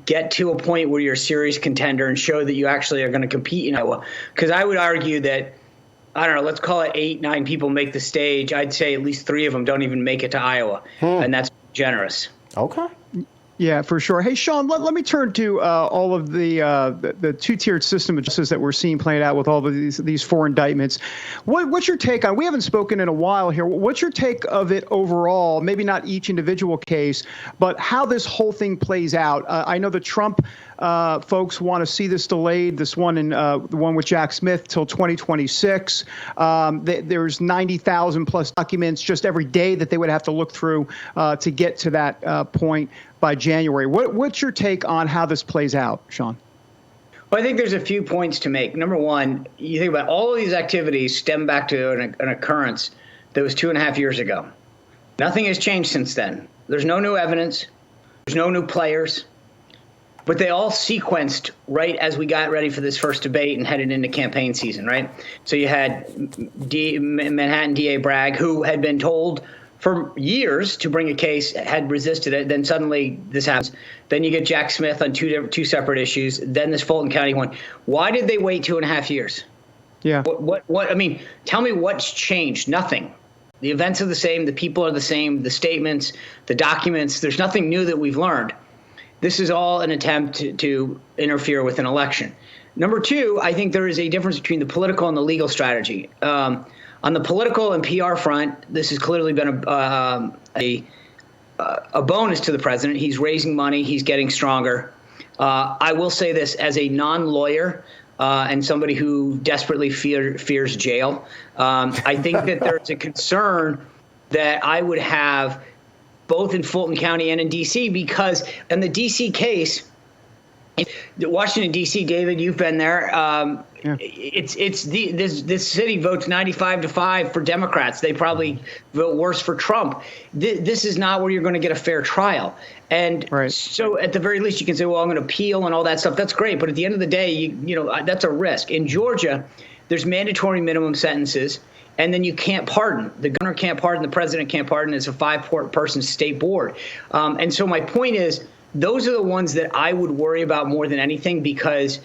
get to a point where you're a serious contender and show that you actually are going to compete in Iowa. Because I would argue that, I don't know, let's call it 8, 9 people make the stage. I'd say at least 3 of them don't even make it to Iowa. And that's generous. Okay. Yeah, for sure. Hey, Sean, let me turn to all of the two-tiered system of justice that we're seeing played out with all of these 4 indictments. What's your take on? We haven't spoken in a while here. What's your take of it overall? Maybe not each individual case, but how this whole thing plays out. I know the Trump folks want to see this delayed. This one in the one with Jack Smith till 2026. There's 90,000 plus documents just every day that they would have to look through to get to that point by January. What's your take on how this plays out, Sean? Well, I think there's a few points to make. Number one, you think about all of these activities stem back to an occurrence that was 2.5 years ago. Nothing has changed since then. There's no new evidence. There's no new players. But they all sequenced right as we got ready for this first debate and headed into campaign season, right? So you had Manhattan DA Bragg, who had been told for years to bring a case, had resisted it. Then suddenly this happens. Then you get Jack Smith on two separate issues. Then this Fulton County one. Why did they wait 2.5 years? Yeah. What? I mean, tell me what's changed. Nothing. The events are the same. The people are the same. The statements, the documents. There's nothing new that we've learned. This is all an attempt to interfere with an election. Number two, I think there is a difference between the political and the legal strategy. On the political and PR front, this has clearly been a bonus to the president. He's raising money. He's getting stronger. I will say this as a non-lawyer and somebody who desperately fears jail. I think that there's a concern that I would have both in Fulton County and in D.C. because in the D.C. case, Washington, D.C., David, you've been there. This city votes 95-5 for Democrats. They probably vote worse for Trump. This is not where you're going to get a fair trial. And so at the very least, you can say, well, I'm going to appeal and all that stuff. That's great. But at the end of the day, you know that's a risk. In Georgia, there's mandatory minimum sentences. And then you can't pardon. The governor can't pardon. The president can't pardon. It's a 5-person state board. And so my point is, those are the ones that I would worry about more than anything because,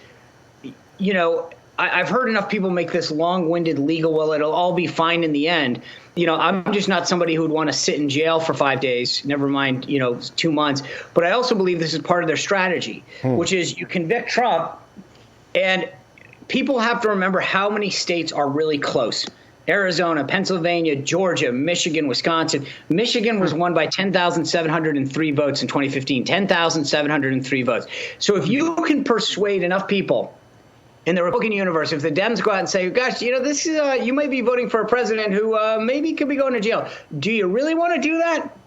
you know, I've heard enough people make this long-winded legal, well, it'll all be fine in the end. You know, I'm just not somebody who would want to sit in jail for 5 days, never mind, 2 months. But I also believe this is part of their strategy, which is you convict Trump, and people have to remember how many states are really close. Arizona, Pennsylvania, Georgia, Michigan, Wisconsin. Michigan was won by 10,703 votes in 2015, 10,703 votes. So if you can persuade enough people in the Republican universe, if the Dems go out and say, gosh, this is you might be voting for a president who maybe could be going to jail. Do you really want to do that?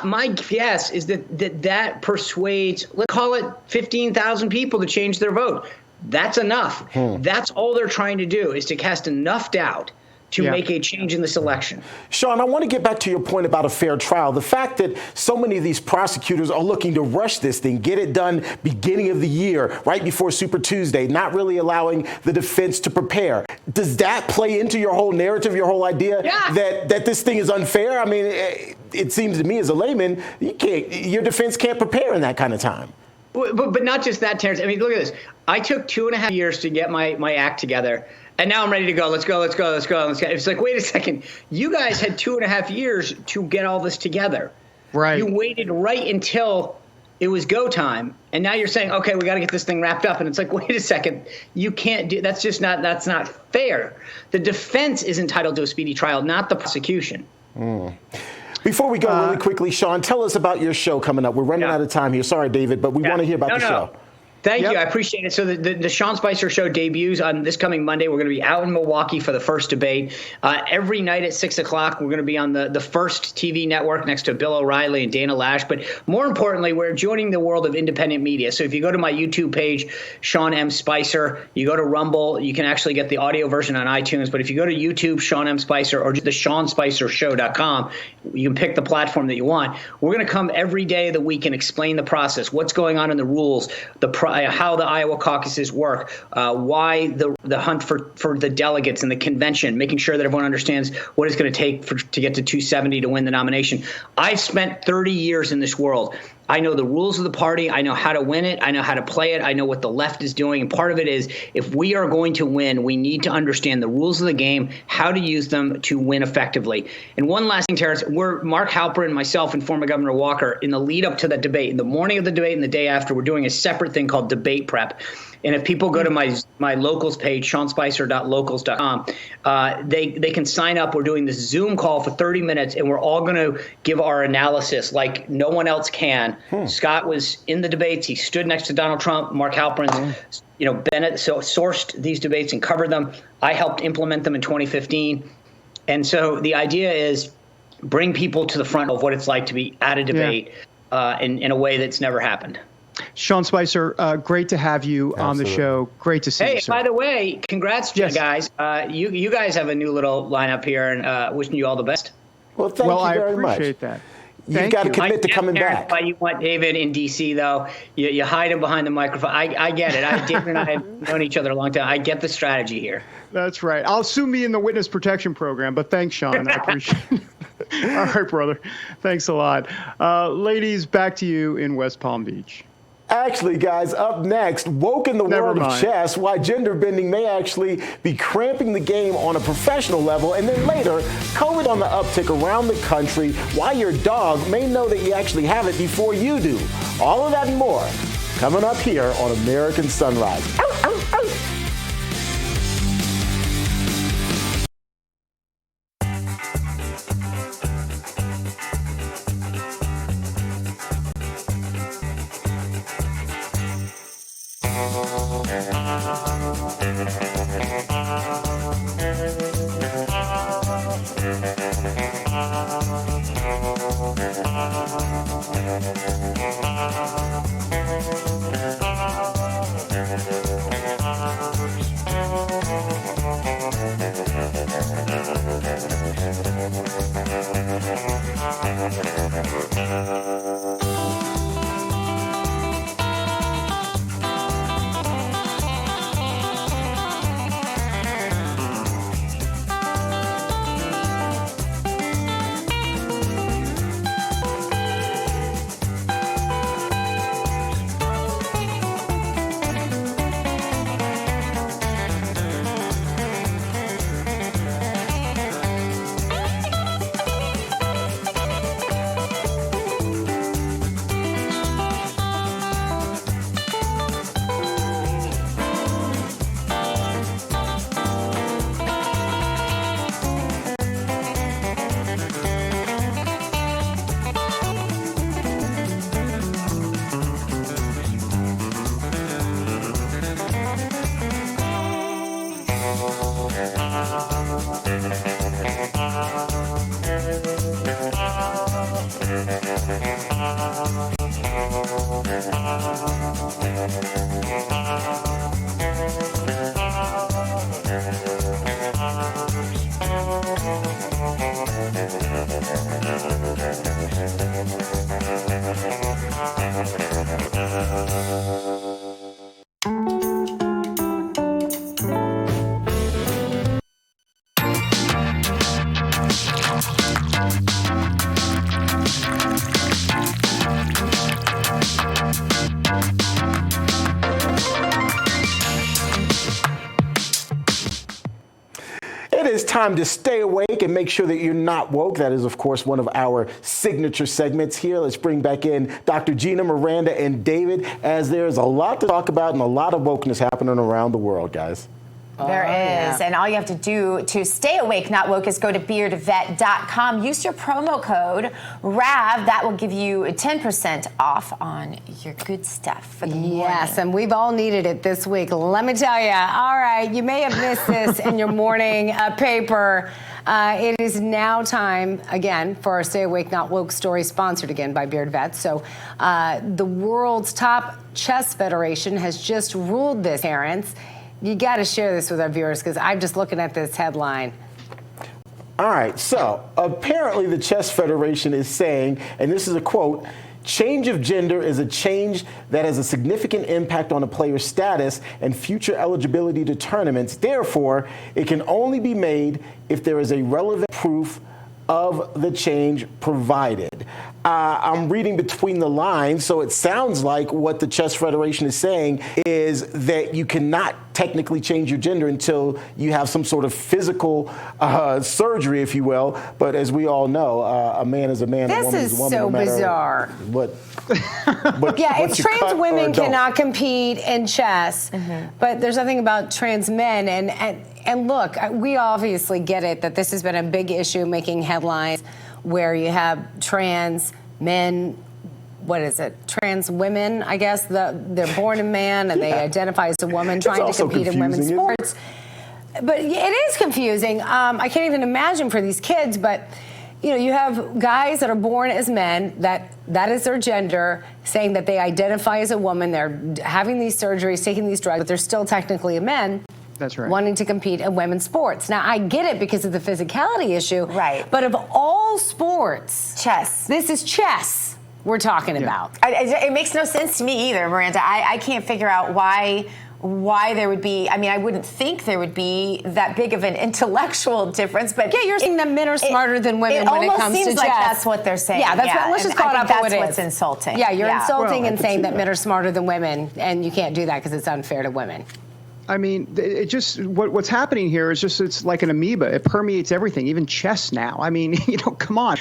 My guess is that persuades, let's call it 15,000 people to change their vote. That's enough. That's all they're trying to do is to cast enough doubt to make a change in this election. Sean, I want to get back to your point about a fair trial. The fact that so many of these prosecutors are looking to rush this thing, get it done beginning of the year, right before Super Tuesday, not really allowing the defense to prepare. Does that play into your whole narrative, your whole idea that this thing is unfair? I mean, it seems to me as a layman, your defense can't prepare in that kind of time. But not just that, Terrance. I mean, look at this. I took 2.5 years to get my act together. And now I'm ready to go. Let's go. It's like, wait a second. You guys had 2.5 years to get all this together. Right. You waited right until it was go time, and now you're saying, okay, we got to get this thing wrapped up, and it's like, wait a second, you can't do that's not fair. The defense is entitled to a speedy trial, not the prosecution. Before we go really quickly, Sean, tell us about your show coming up. We're running out of time here. Sorry, David, but we want to hear about the show. Thank you. I appreciate it. So the Sean Spicer Show debuts on this coming Monday. We're going to be out in Milwaukee for the first debate. Every night at 6 o'clock, we're going to be on the first TV network next to Bill O'Reilly and Dana Lash. But more importantly, we're joining the world of independent media. So if you go to my YouTube page, Sean M. Spicer, you go to Rumble, you can actually get the audio version on iTunes. But if you go to YouTube, Sean M. Spicer, or the SeanSpicerShow.com, you can pick the platform that you want. We're going to come every day of the week and explain the process, what's going on in the rules, how the Iowa caucuses work, why the hunt for the delegates and the convention, making sure that everyone understands what it's going to take to get to 270 to win the nomination. I've spent 30 years in this world. I know the rules of the party. I know how to win it. I know how to play it. I know what the left is doing. And part of it is, if we are going to win, we need to understand the rules of the game, how to use them to win effectively. And one last thing, Terrance, Mark Halperin, myself, and former Governor Walker, in the lead up to that debate, in the morning of the debate and the day after, we're doing a separate thing called debate prep. And if people go to my locals page, SeanSpicer.locals.com, they can sign up. We're doing this Zoom call for 30 minutes, and we're all going to give our analysis like no one else can. Scott was in the debates. He stood next to Donald Trump. Mark Halperin, Bennett sourced these debates and covered them. I helped implement them in 2015. And so the idea is bring people to the front of what it's like to be at a debate in a way that's never happened. Sean Spicer, great to have you on the show. Great to see you, sir. Hey, by the way, congrats, guys. You guys have a new little lineup here, and wishing you all the best. Well, thank you very much. I appreciate that. You've got to commit to coming back. Why you want David in D.C., though. You hide him behind the microphone. I get it. David and I have known each other a long time. I get the strategy here. That's right. I'll soon be in the witness protection program, but thanks, Sean. I appreciate it. All right, brother. Thanks a lot. Ladies, back to you in West Palm Beach. Actually, guys, up next, woke in the world of chess, why gender bending may actually be cramping the game on a professional level, and then later, COVID on the uptick around the country, why your dog may know that you actually have it before you do. All of that and more coming up here on American Sunrise. Ow, ow, ow. time to stay awake and make sure that you're not woke. That is, of course, one of our signature segments here. Let's bring back in Dr. Gina, Miranda, and David, as there's a lot to talk about and a lot of wokeness happening around the world, guys. There is. And all you have to do to stay awake, not woke, is go to beardvet.com. Use your promo code RAV. That will give you 10% off on your good stuff for the morning. Yes, and we've all needed it this week. Let me tell you. All right, you may have missed this in your morning paper. It is now time, again, for our Stay Awake, Not Woke story, sponsored again by Beard Vet. So the world's top chess federation has just ruled this, Terrance. You got to share this with our viewers because I'm just looking at this headline. All right, so apparently the Chess Federation is saying, and this is a quote, change of gender is a change that has a significant impact on a player's status and future eligibility to tournaments. Therefore, it can only be made if there is a relevant proof of the change provided. I'm reading between the lines, so it sounds like what the Chess Federation is saying is that you cannot technically change your gender until you have some sort of physical surgery, if you will. But as we all know, a man is a man, a woman is a woman. This is so bizarre. It's trans women cannot compete in chess, but there's nothing about trans men. And look, we obviously get it that this has been a big issue making headlines where you have trans men, trans women, I guess, they're born a man and they identify as a woman trying to compete in women's sports. But it is confusing. I can't even imagine for these kids, but you have guys that are born as men, that is their gender, saying that they identify as a woman, they're having these surgeries, taking these drugs, but they're still technically a man. That's right. Wanting to compete in women's sports. Now, I get it because of the physicality issue. Right. But of all sports, chess. This is chess we're talking about. It makes no sense to me either, Miranda. I can't figure out why there would be, I wouldn't think there would be that big of an intellectual difference, but yeah, you're saying that men are smarter than women when it comes to chess. It almost seems like that's what they're saying. Yeah, let's just call it up for what it is. That's what's insulting. Yeah, you're insulting and saying that men are smarter than women, and you can't do that because it's unfair to women. It just what's happening here is just it's like an amoeba. It permeates everything, even chess now. Come on.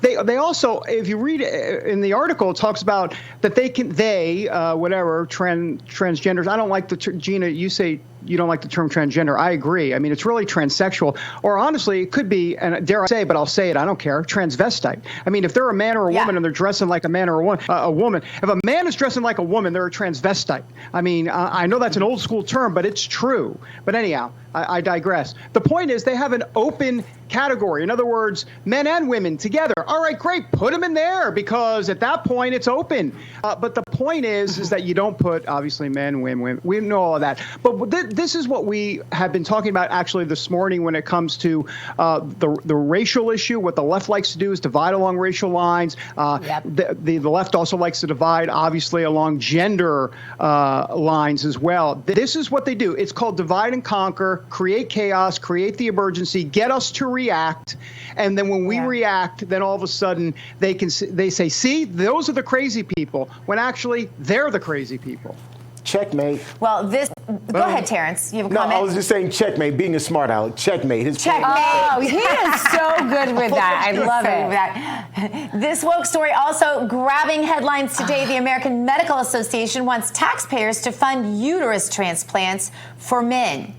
They also, if you read in the article, it talks about that transgenders. I don't like the Gina. You say you don't like the term transgender. I agree. It's really transsexual, or honestly, it could be, and dare I say, but I'll say it. I don't care. Transvestite. If they're a man or a woman and they're dressing like a man or a woman, if a man is dressing like a woman, they're a transvestite. I know that's an old school term, but it's true. But anyhow, I digress. The point is they have an open category. In other words, men and women together. All right, great. Put them in there because at that point it's open. But the point is that you don't put, obviously, men, women. We know all of that. But this is what we have been talking about actually this morning when it comes to the racial issue. What the left likes to do is divide along racial lines. The left also likes to divide, obviously, along gender lines as well. This is what they do. It's called divide and conquer, create chaos, create the emergency, get us to react. And then when we react, then all of a sudden they say, see, those are the crazy people, when actually they're the crazy people. Checkmate. Well, go ahead, Terrance. You have a comment? No, I was just saying checkmate, being a smart aleck. Checkmate. Oh, he is so good with that. I love it. This woke story also grabbing headlines today. The American Medical Association wants taxpayers to fund uterus transplants for men.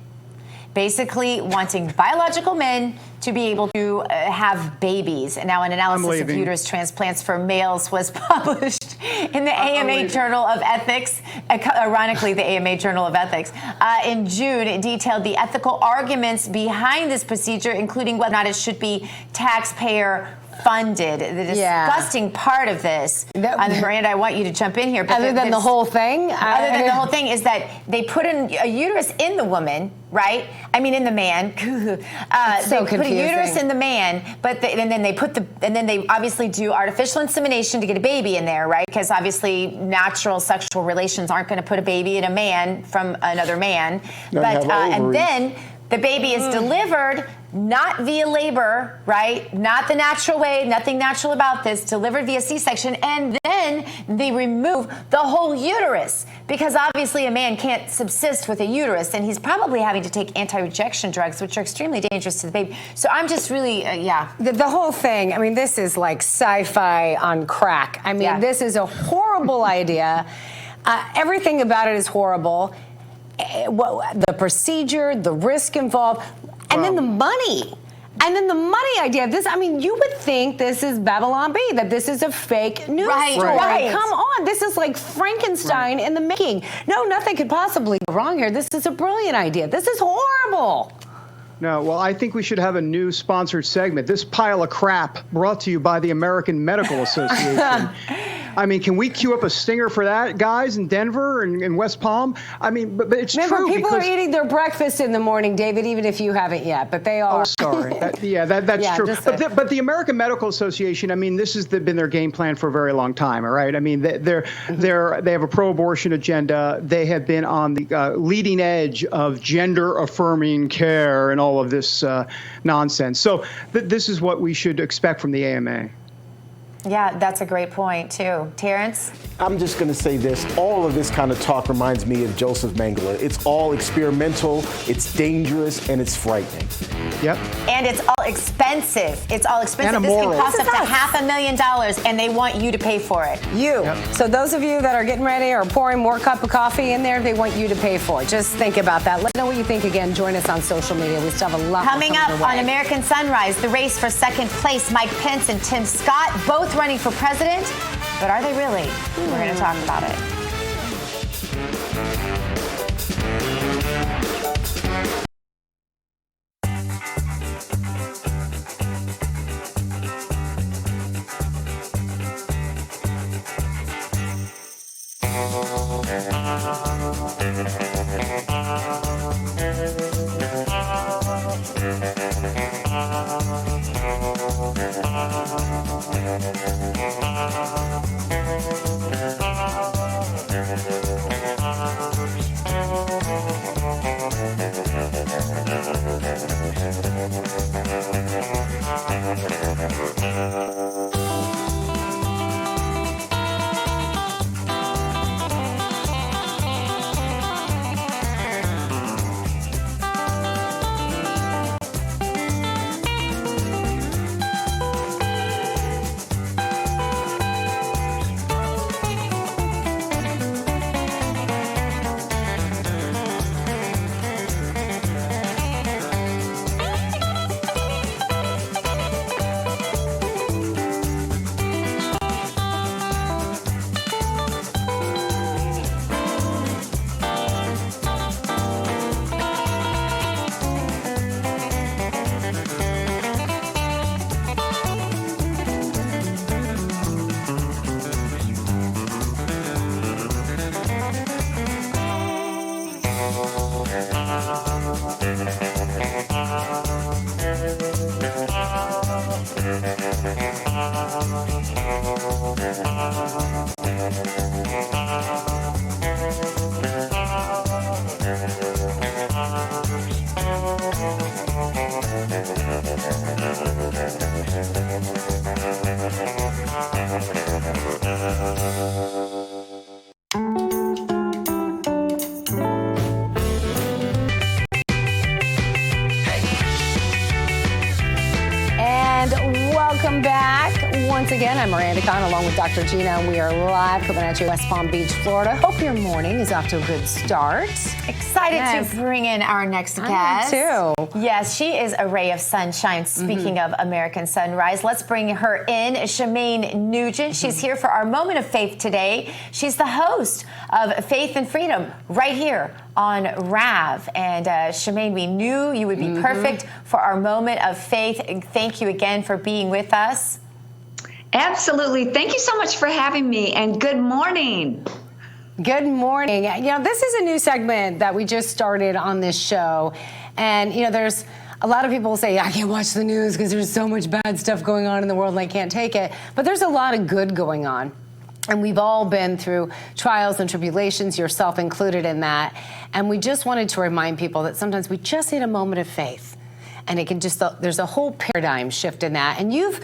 Basically wanting biological men to be able to have babies. Now, an analysis of uterus transplants for males was published in the AMA Journal of Ethics, ironically, the AMA Journal of Ethics, in June. It detailed the ethical arguments behind this procedure, including whether or not it should be taxpayer funded. The disgusting part of this, Miranda, I want you to jump in here. But other than the whole thing? Other than the whole thing is that they put in a uterus in the woman, right? In the man. They put a uterus in the man, but then they obviously do artificial insemination to get a baby in there, right? Because obviously natural sexual relations aren't going to put a baby in a man from another man. And then the baby is delivered. not via labor, right? Not the natural way, nothing natural about this, delivered via C-section, and then they remove the whole uterus, because obviously a man can't subsist with a uterus, and he's probably having to take anti-rejection drugs, which are extremely dangerous to the baby. So I'm just really, The whole thing, I mean, this is like sci-fi on crack. I mean, this is a horrible idea. Everything about it is horrible. The procedure, the risk involved, and then the money. And then the money idea of this, I mean, you would think this is Babylon Bee, that this is a fake news story. Right. Come on, this is like Frankenstein in the making. No, nothing could possibly go wrong here. This is a brilliant idea. This is horrible. No, well, I think we should have a new sponsored segment. This pile of crap brought to you by the American Medical Association. I mean, can we queue up a stinger for that, guys, in Denver and in West Palm? I mean, but it's Remember, true. People are eating their breakfast in the morning, David, even if you haven't yet, but they are. Oh, sorry. That's true. But the American Medical Association, I mean, this has been their game plan for a very long time, all right? I mean, they have a pro-abortion agenda. They have been on the leading edge of gender-affirming care and all of this nonsense. So this is what we should expect from the AMA. Yeah, that's a great point, too. Terrance? I'm just going to say this. All of this kind of talk reminds me of Joseph Mengele. It's all experimental, it's dangerous, and it's frightening. Yep. And it's all expensive. It's all expensive. And this can immoral. cost up to $500,000, and they want you to pay for it. So those of you that are getting ready or pouring more cup of coffee in there, they want you to pay for it. Just think about that. Let us know what you think again. Join us on social media. We still have a lot Coming more up your way. on American Sunrise, the race for second place, Mike Pence and Tim Scott, both running for president. But are they really? We're going to talk about it. Welcome back. Once again, I'm Miranda Khan along with Dr. Gina, and we are live coming at you in West Palm Beach, Florida. Hope your morning is off to a good start. Excited to bring in our next guest. I am too. Yes, she is a ray of sunshine. Speaking of American Sunrise, let's bring her in, Shemaine Nugent. She's here for our moment of faith today. She's the host of Faith and Freedom right here on RAV. And Shemaine, we knew you would be perfect for our moment of faith. Thank you again for being with us. Absolutely. Thank you so much for having me, and good morning. Good morning. You know, this is a new segment that we just started on this show. And, you know, there's a lot of people say, I can't watch the news because there's so much bad stuff going on in the world and I can't take it. But there's a lot of good going on. And we've all been through trials and tribulations, yourself included in that. And we just wanted to remind people that sometimes we just need a moment of faith. and it can just, there's a whole paradigm shift in that. And you've,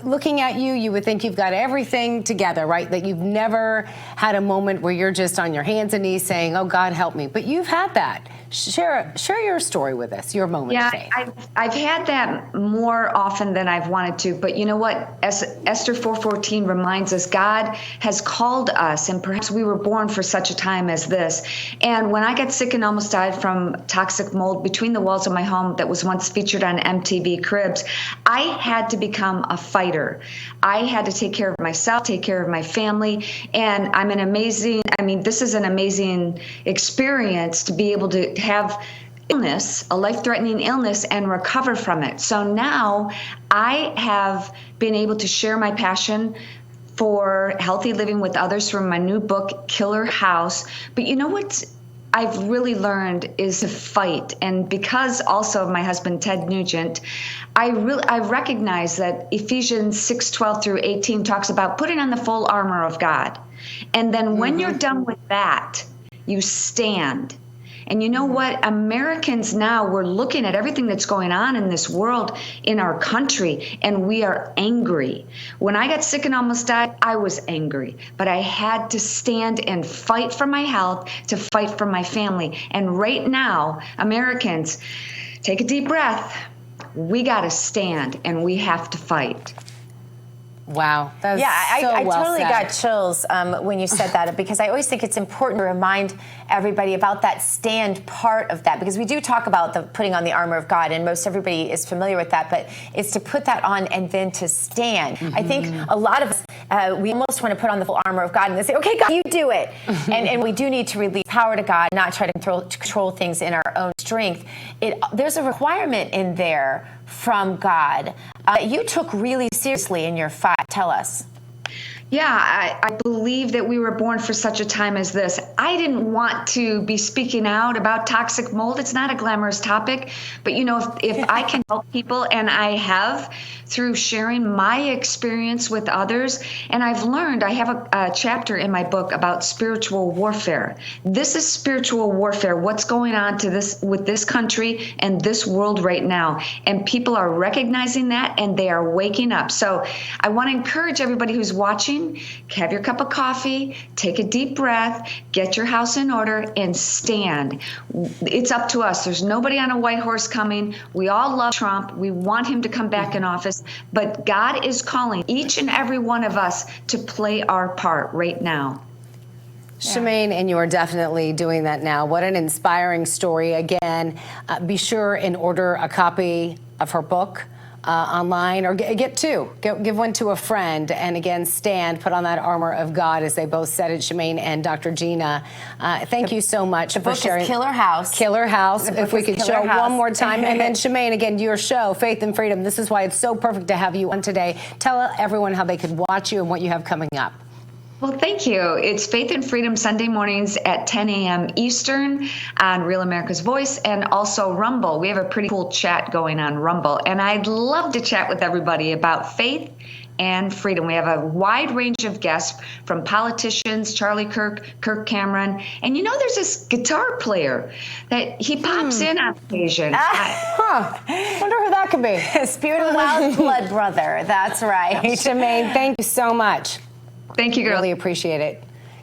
looking at you, you would think you've got everything together, right? That you've never had a moment where you're just on your hands and knees saying, oh, God, help me. But you've had that. Share your story with us, your moment of faith. I've had that more often than I've wanted to. But you know what? As Esther 4:14 reminds us, God has called us, and perhaps we were born for such a time as this. And when I got sick and almost died from toxic mold between the walls of my home that was once featured on MTV Cribs, I had to become a fighter. I had to take care of myself, take care of my family. And this is an amazing experience to be able to have illness, a life-threatening illness, and recover from it. So now I have been able to share my passion for healthy living with others from my new book, Killer House. But you know what I've really learned is to fight. And because also of my husband, Ted Nugent, I recognize that Ephesians 6:12 through 18 talks about putting on the full armor of God. And then when you're done with that, you stand. And you know what? Americans now, we're looking at everything that's going on in this world, in our country, and we are angry. When I got sick and almost died, I was angry. But I had to stand and fight for my health, to fight for my family. And right now, Americans, take a deep breath. We got to stand, and we have to fight. Wow. That was I well totally said. got chills when you said that, because I always think it's important to remind everybody about that stand part of that, because we do talk about the putting on the armor of God, and most everybody is familiar with that, but it's to put that on and then to stand. I think a lot of us, we almost want to put on the full armor of God and then say, okay, God, you do it. And we do need to release power to God, not try to control things in our own strength. There's a requirement in there from God you took really seriously in your fight. Tell us. Yeah, I believe that we were born for such a time as this. I didn't want to be speaking out about toxic mold. It's not a glamorous topic, but if I can help people, and I have through sharing my experience with others, and I've learned, I have a chapter in my book about spiritual warfare. This is spiritual warfare, what's going on with this country and this world right now. And people are recognizing that, and they are waking up. So I want to encourage everybody who's watching, have your cup of coffee, take a deep breath, get your house in order, and stand. It's up to us. There's nobody on a white horse coming. We all love Trump. We want him to come back in office. But God is calling each and every one of us to play our part right now. Shemaine, and you are definitely doing that now. What an inspiring story. Again, be sure and order a copy of her book online, or get two. Give one to a friend. And again, stand, put on that armor of God, as they both said it, Shemaine and Dr. Gina. Thank you so much for sharing. Is Killer House. Killer House. If we could show one more time. And then Shemaine, again, your show, Faith and Freedom. This is why it's so perfect to have you on today. Tell everyone how they could watch you and what you have coming up. Well, thank you. It's Faith and Freedom Sunday mornings at 10 a.m. Eastern on Real America's Voice, and also Rumble. We have a pretty cool chat going on Rumble, and I'd love to chat with everybody about faith and freedom. We have a wide range of guests, from politicians, Charlie Kirk, Kirk Cameron, and there's this guitar player that he pops in on occasion. Wonder who that could be. Spirit of the Wild Blood brother. That's right. Shemaine, thank you so much. Thank you, girl. Really appreciate it.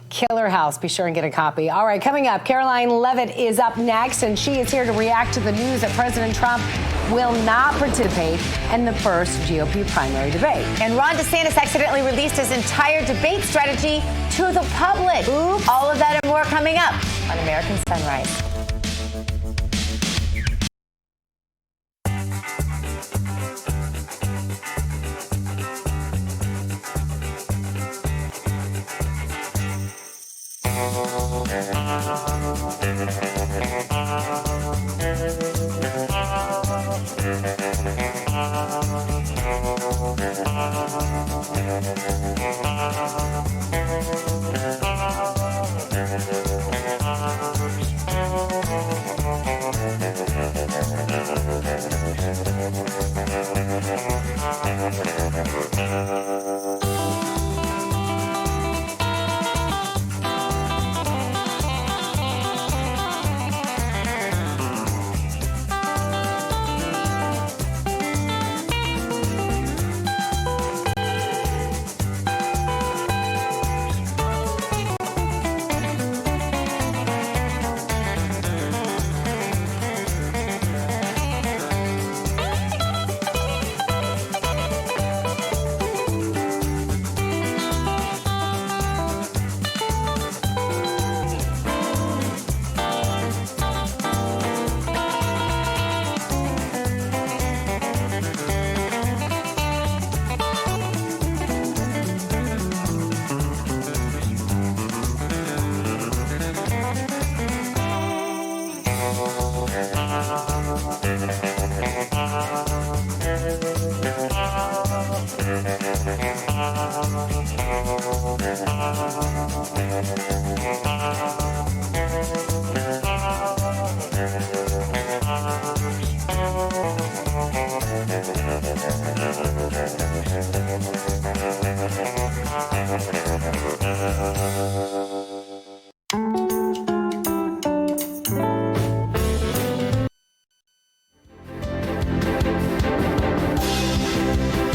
Killer House. Be sure and get a copy. All right, coming up, Caroline Leavitt is up next, and she is here to react to the news that President Trump will not participate in the first GOP primary debate. And Ron DeSantis accidentally released his entire debate strategy to the public. Oops. All of that and more coming up on American Sunrise.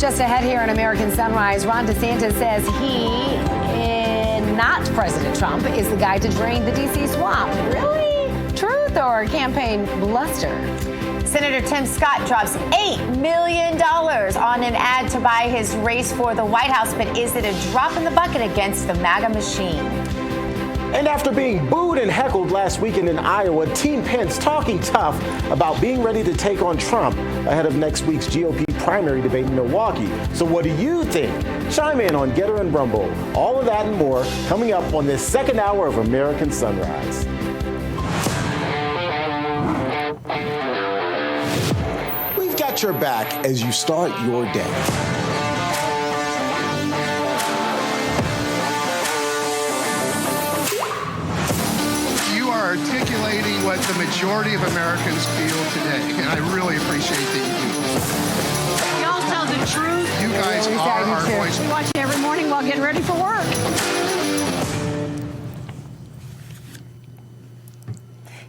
Just ahead here on American Sunrise, Ron DeSantis says he, not President Trump, is the guy to drain the D.C. swamp. Really? Truth or campaign bluster? Senator Tim Scott drops $8 million on an ad to buy his race for the White House, but is it a drop in the bucket against the MAGA machine? And after being booed and heckled last weekend in Iowa, Team Pence talking tough about being ready to take on Trump ahead of next week's GOP primary debate in Milwaukee. So what do you think? Chime in on Getter and Rumble. All of that and more coming up on this second hour of American Sunrise. We've got your back as you start your day. Articulating what the majority of Americans feel today, and I really appreciate that you do. Y'all tell the truth. You guys are our voice. We watch you every morning while getting ready for work.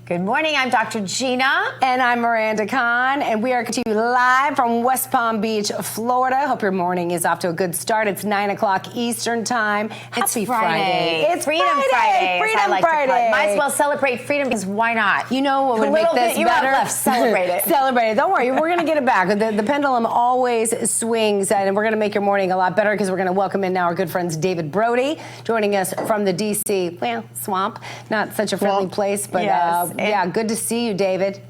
Good morning, I'm Dr. Gina. And I'm Miranda Khan, and we are coming to you live from West Palm Beach, Florida. Hope your morning is off to a good start. It's 9 o'clock Eastern time. Happy Friday. It's Freedom Friday. Freedom Friday. Might as well celebrate freedom, because why not? You know what would make this you better? Have left. Celebrate it. Celebrate it. Don't worry, we're going to get it back. The pendulum always swings, and we're going to make your morning a lot better, because we're going to welcome in now our good friends David Brody, joining us from the D.C. swamp. Not such a friendly place, but yes. Yeah, good to see you, David.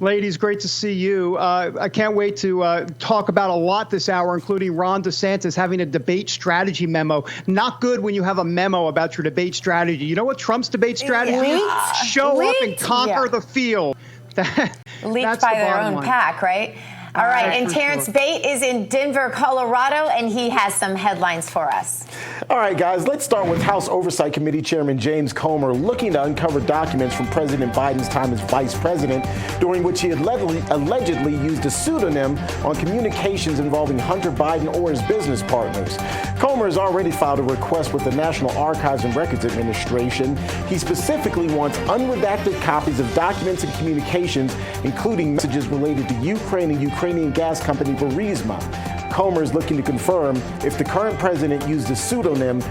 Ladies, great to see you. I can't wait to talk about a lot this hour, including Ron DeSantis having a debate strategy memo. Not good when you have a memo about your debate strategy. You know what Trump's debate strategy is? Show up and conquer the field. Leaked by their own pack, right? All right, and Terrance Bates is in Denver, Colorado, and he has some headlines for us. All right, guys, let's start with House Oversight Committee Chairman James Comer looking to uncover documents from President Biden's time as vice president, during which he allegedly used a pseudonym on communications involving Hunter Biden or his business partners. Comer has already filed a request with the National Archives and Records Administration. He specifically wants unredacted copies of documents and communications, including messages related to Ukraine and Ukrainian gas company Burisma. Comer is looking to confirm if the current president used a pseudonym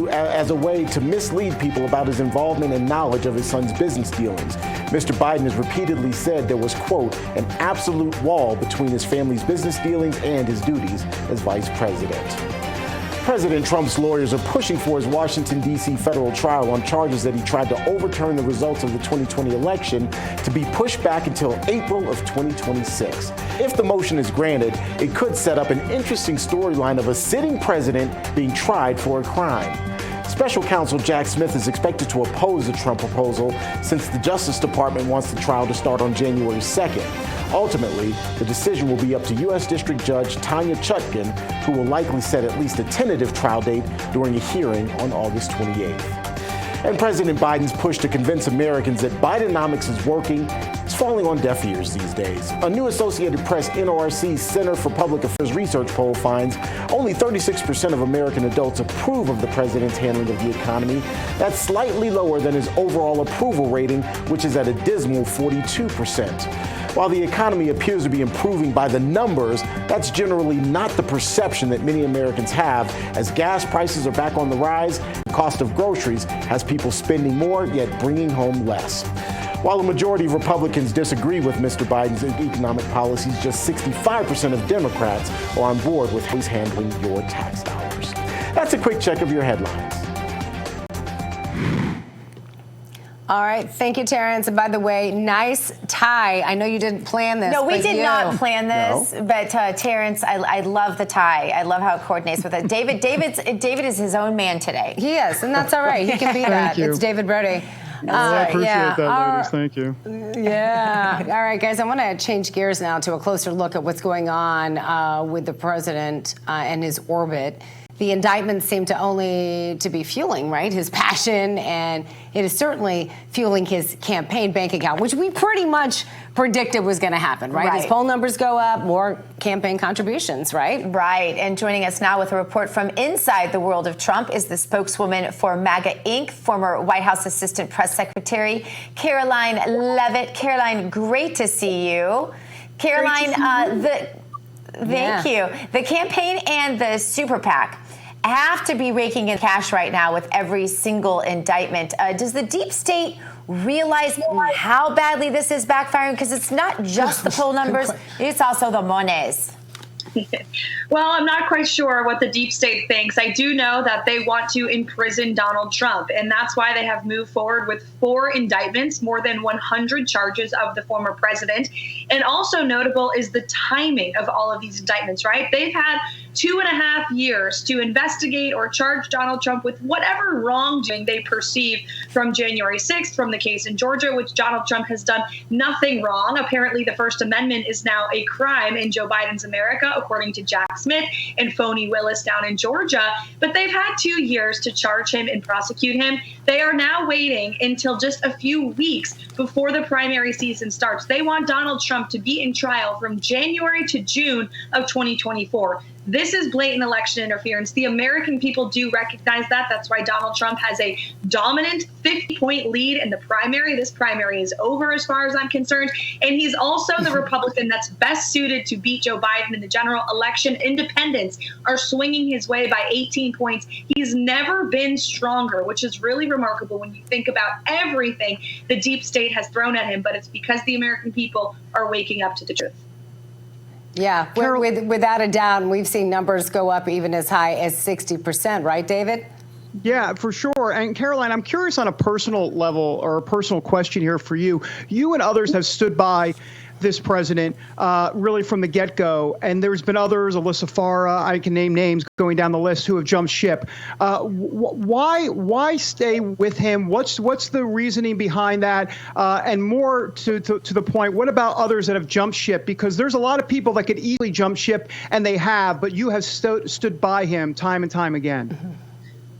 as a way to mislead people about his involvement and knowledge of his son's business dealings. Mr. Biden has repeatedly said there was, quote, an absolute wall between his family's business dealings and his duties as vice president. President Trump's lawyers are pushing for his Washington, D.C. federal trial on charges that he tried to overturn the results of the 2020 election to be pushed back until April of 2026. If the motion is granted, it could set up an interesting storyline of a sitting president being tried for a crime. Special counsel Jack Smith is expected to oppose the Trump proposal, since the Justice Department wants the trial to start on January 2nd. Ultimately, the decision will be up to U.S. District Judge Tanya Chutkan, who will likely set at least a tentative trial date during a hearing on August 28th. And President Biden's push to convince Americans that Bidenomics is working is falling on deaf ears these days. A new Associated Press NRC Center for Public Affairs research poll finds only 36% of American adults approve of the president's handling of the economy. That's slightly lower than his overall approval rating, which is at a dismal 42%. While the economy appears to be improving by the numbers, that's generally not the perception that many Americans have, as gas prices are back on the rise. The cost of groceries has people spending more, yet bringing home less. While a majority of Republicans disagree with Mr. Biden's economic policies, just 65% of Democrats are on board with how he's handling your tax dollars. That's a quick check of your headlines. All right. Thank you, Terrance. And by the way, nice tie. I know you didn't plan this. No, we did not plan this. No. But Terrance, I love the tie. I love how it coordinates with it. David is his own man today. He is, and that's all right. He can be that. It's David Brody. I appreciate that, ladies. Thank you. Yeah. All right, guys, I want to change gears now to a closer look at what's going on with the president and his orbit. The indictments seem to only to be fueling, right, his passion, and it is certainly fueling his campaign bank account, which we pretty much predicted was going to happen, right? His poll numbers go up, more campaign contributions, right? Right. And joining us now with a report from inside the world of Trump is the spokeswoman for MAGA Inc., former White House Assistant Press Secretary Karoline Leavitt. Caroline, great to see you. Caroline, Thank you. The campaign and the super PAC have to be raking in cash right now with every single indictment. Does the deep state realize how badly this is backfiring? Because it's not just the poll numbers, it's also the monies. Well, I'm not quite sure what the deep state thinks. I do know that they want to imprison Donald Trump, and that's why they have moved forward with 4 indictments, more than 100 charges of the former president. And also notable is the timing of all of these indictments, right? They've had 2.5 years to investigate or charge Donald Trump with whatever wrongdoing they perceive from January 6th, from the case in Georgia, which Donald Trump has done nothing wrong. Apparently, the First Amendment is now a crime in Joe Biden's America, according to Jack Smith and Phony Willis down in Georgia. But they've had 2 years to charge him and prosecute him. They are now waiting until just a few weeks before the primary season starts. They want Donald Trump to be in trial from January to June of 2024. This is blatant election interference. The American people do recognize that. That's why Donald Trump has a dominant 50-point lead in the primary. This primary is over as far as I'm concerned. And he's also the Republican that's best suited to beat Joe Biden in the general election. Independents are swinging his way by 18 points. He's never been stronger, which is really remarkable when you think about everything the deep state has thrown at him. But it's because the American people are waking up to the truth. Yeah, without a doubt, we've seen numbers go up even as high as 60%, right, David? Yeah, for sure. And Caroline, I'm curious on a personal level or a personal question here for you. You and others have stood by this president really from the get-go, and there's been others, Alyssa Farah, I can name names going down the list, who have jumped ship. Why stay with him? What's the reasoning behind that? And more to the point, what about others that have jumped ship? Because there's a lot of people that could easily jump ship, and they have, but you have stood by him time and time again. Mm-hmm.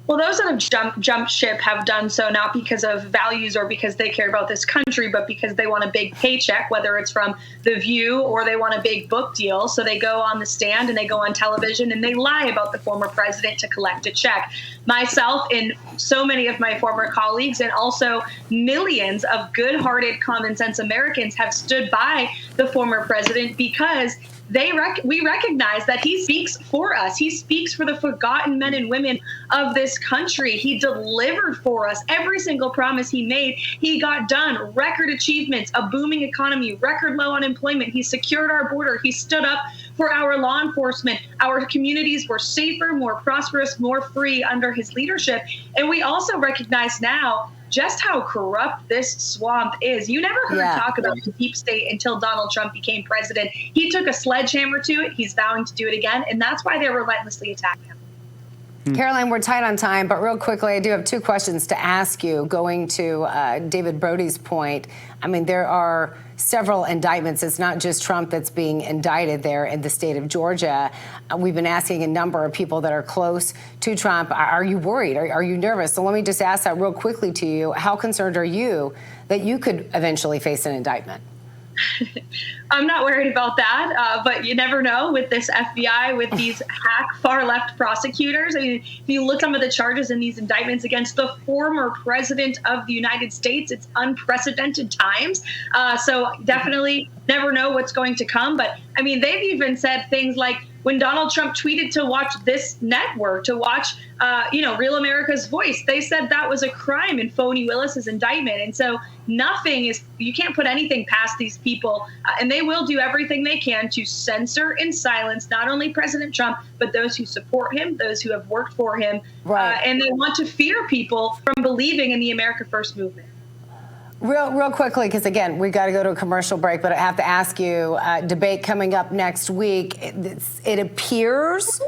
Well, those that have jumped ship have done so not because of values or because they care about this country, but because they want a big paycheck, whether it's from The View or they want a big book deal. So they go on the stand and they go on television and they lie about the former president to collect a check. Myself and so many of my former colleagues and also millions of good-hearted, common-sense Americans have stood by the former president because we recognize that he speaks for us. He speaks for the forgotten men and women of this country. He delivered for us every single promise he made. He got done. Record achievements, a booming economy, record low unemployment. He secured our border. He stood up for our law enforcement. Our communities were safer, more prosperous, more free under his leadership. And we also recognize now just how corrupt this swamp is. You never heard talk about the deep state until Donald Trump became president. He took a sledgehammer to it. He's vowing to do it again. And that's why they're relentlessly attacking him. Caroline, we're tight on time, but real quickly, I do have 2 questions to ask you. Going to David Brody's point, I mean, there are several indictments. It's not just Trump that's being indicted there in the state of Georgia. We've been asking a number of people that are close to Trump, are you worried? Are you nervous? So let me just ask that real quickly to you. How concerned are you that you could eventually face an indictment? I'm not worried about that, but you never know with this FBI, with these hack far-left prosecutors. I mean, if you look at some of the charges in these indictments against the former president of the United States, it's unprecedented times. So definitely never know what's going to come. But, I mean, they've even said things like, when Donald Trump tweeted to watch this network, to watch, Real America's Voice, they said that was a crime in Phony Willis's indictment. And so you can't put anything past these people. And they will do everything they can to censor and silence not only President Trump, but those who support him, those who have worked for him. Right. And they want to fear people from believing in the America First movement. Real quickly, because again, we got to go to a commercial break, but I have to ask you, debate coming up next week. It appears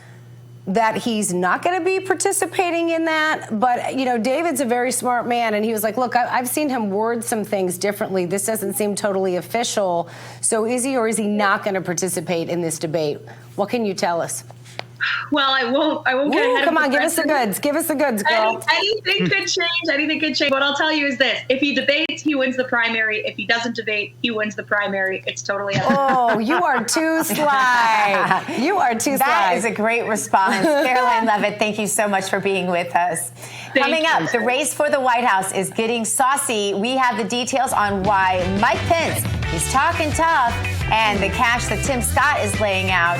that he's not going to be participating in that, but David's a very smart man, and he was like, look, I've seen him word some things differently. This doesn't seem totally official. So is he or is he not going to participate in this debate? What can you tell us? Well, I won't get ahead. Come of on, the give us the goods. Give us the goods, girl. Anything could change. Anything could change. What I'll tell you is this: if he debates, he wins the primary. If he doesn't debate, he wins the primary. It's totally up to him. Oh, you are too sly. You are too sly. That is a great response. Caroline Levitt, thank you so much for being with us. Coming up, the race for the White House is getting saucy. We have the details on why Mike Pence is talking tough, And the cash that Tim Scott is laying out,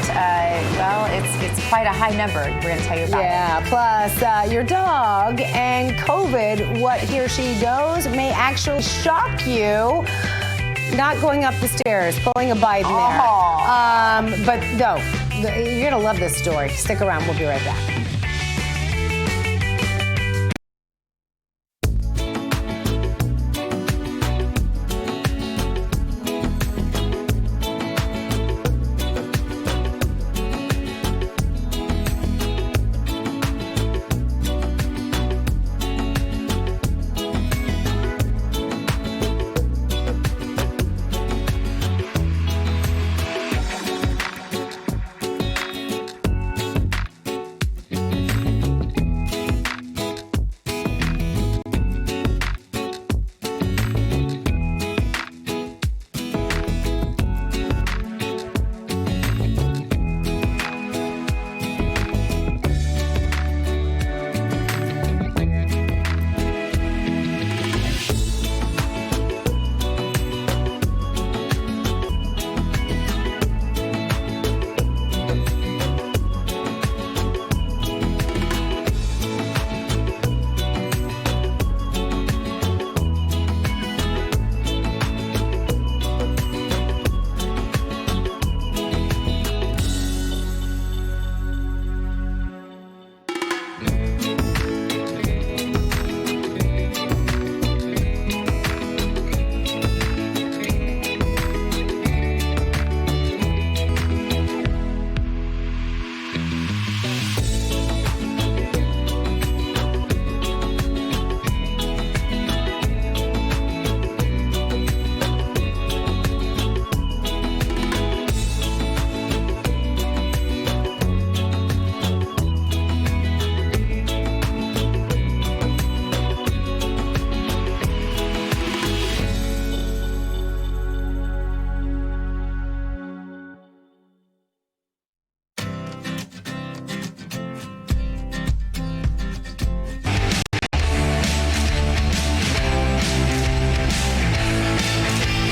well, it's quite a high number. We're going to tell you about it. Yeah, plus your dog and COVID, what he or she knows may actually shock you. Not going up the stairs, pulling a Biden there. But no, you're going to love this story. Stick around. We'll be right back.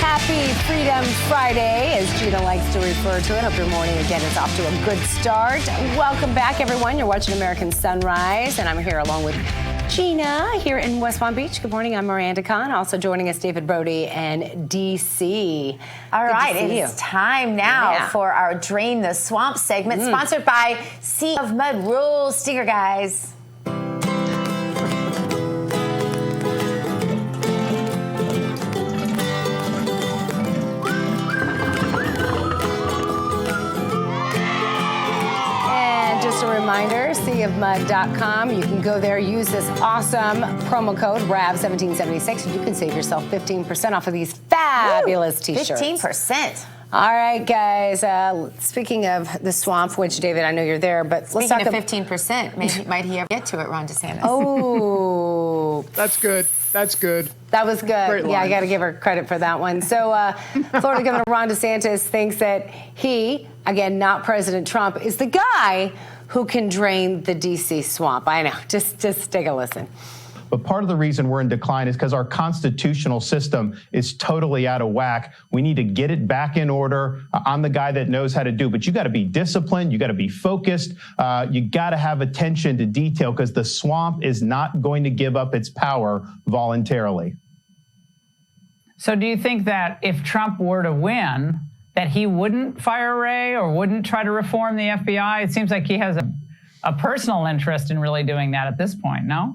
Happy Freedom Friday, as Gina likes to refer to it. Hope your morning again is off to a good start. Welcome back, everyone. You're watching American Sunrise, and I'm here along with Gina here in West Palm Beach. Good morning. I'm Miranda Khan. Also joining us, David Brody and DC. All right, it is time now for our Drain the Swamp segment, sponsored by Sea of Mud Rules. Stinger, guys. Just a reminder, seaofmud.com. You can go there, use this awesome promo code, RAV1776, and you can save yourself 15% off of these fabulous T-shirts. 15%. All right, guys. Speaking of the swamp, which, David, I know you're there, but let's talk about 15%. Might he ever get to it, Ron DeSantis? Oh. That's good. That's good. That was good. Yeah, I got to give her credit for that one. So Florida Governor Ron DeSantis thinks that he, again, not President Trump, is the guy who can drain the D.C. swamp. I know. Just take a listen. But part of the reason we're in decline is because our constitutional system is totally out of whack. We need to get it back in order. I'm the guy that knows how to do, but you got to be disciplined. You got to be focused. You got to have attention to detail, because the swamp is not going to give up its power voluntarily. So do you think that if Trump were to win, that he wouldn't fire Wray or wouldn't try to reform the FBI? It seems like he has a personal interest in really doing that at this point, no?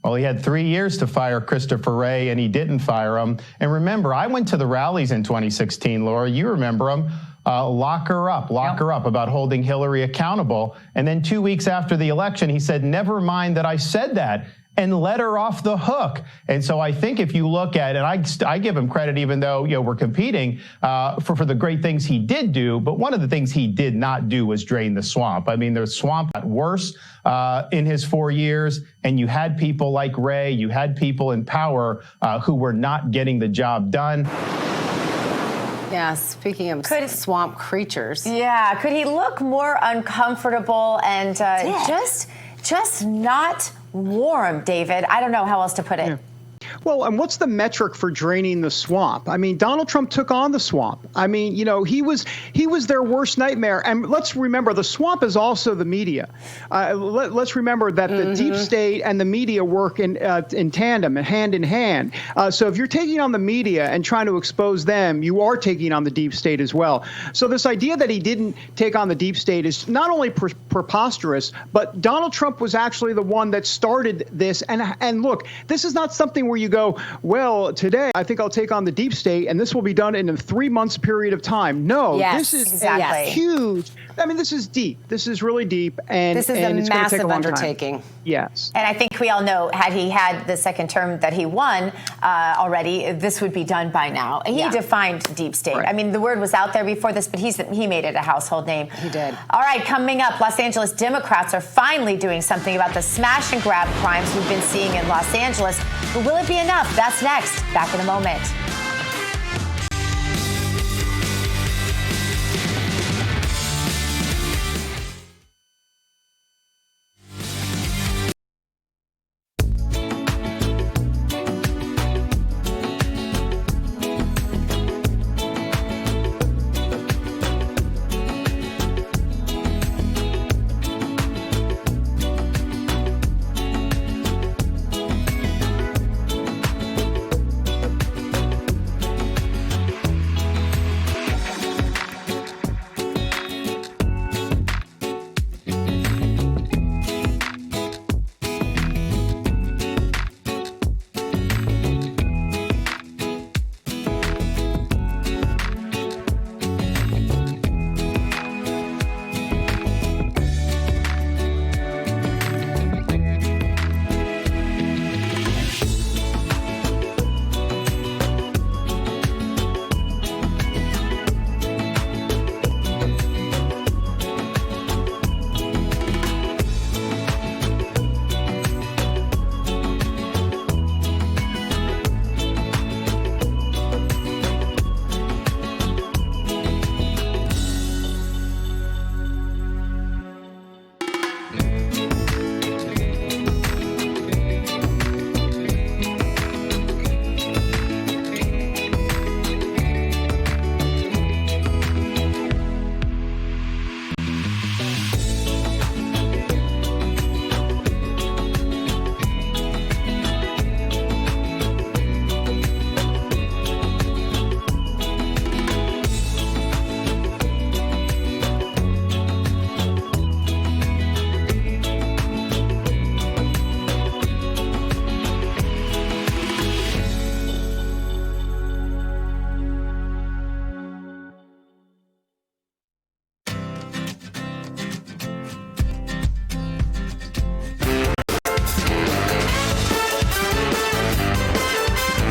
Well, he had 3 years to fire Christopher Wray, and he didn't fire him. And remember, I went to the rallies in 2016, Laura. You remember them. Lock her up about holding Hillary accountable. And then 2 weeks after the election, he said, never mind that I said that, and let her off the hook. And so I think if you look at, and I give him credit, even though we're competing for the great things he did do, but one of the things he did not do was drain the swamp. I mean, the swamp got worse in his 4 years, and you had people like Wray, you had people in power who were not getting the job done. Yeah, speaking of swamp creatures. Yeah, could he look more uncomfortable and just not warm, David? I don't know how else to put it. Yeah. Well, and what's the metric for draining the swamp? I mean, Donald Trump took on the swamp. I mean, he was their worst nightmare. And let's remember, the swamp is also the media. Let's remember that the deep state and the media work in tandem and hand in hand. So if you're taking on the media and trying to expose them, you are taking on the deep state as well. So this idea that he didn't take on the deep state is not only preposterous, but Donald Trump was actually the one that started this. And look, this is not something where you go, well, today I think I'll take on the deep state and this will be done in a 3 months period of time. No, this is huge. I mean, this is deep. This is really deep. And this is and a it's going to take a massive long undertaking. Time. Yes. And I think we all know, had he had the second term that he won already, this would be done by now. He defined deep state. Right. I mean, the word was out there before this, but he made it a household name. He did. All right, coming up, Los Angeles Democrats are finally doing something about the smash and grab crimes we've been seeing in Los Angeles. But will it be enough? That's next. Back in a moment.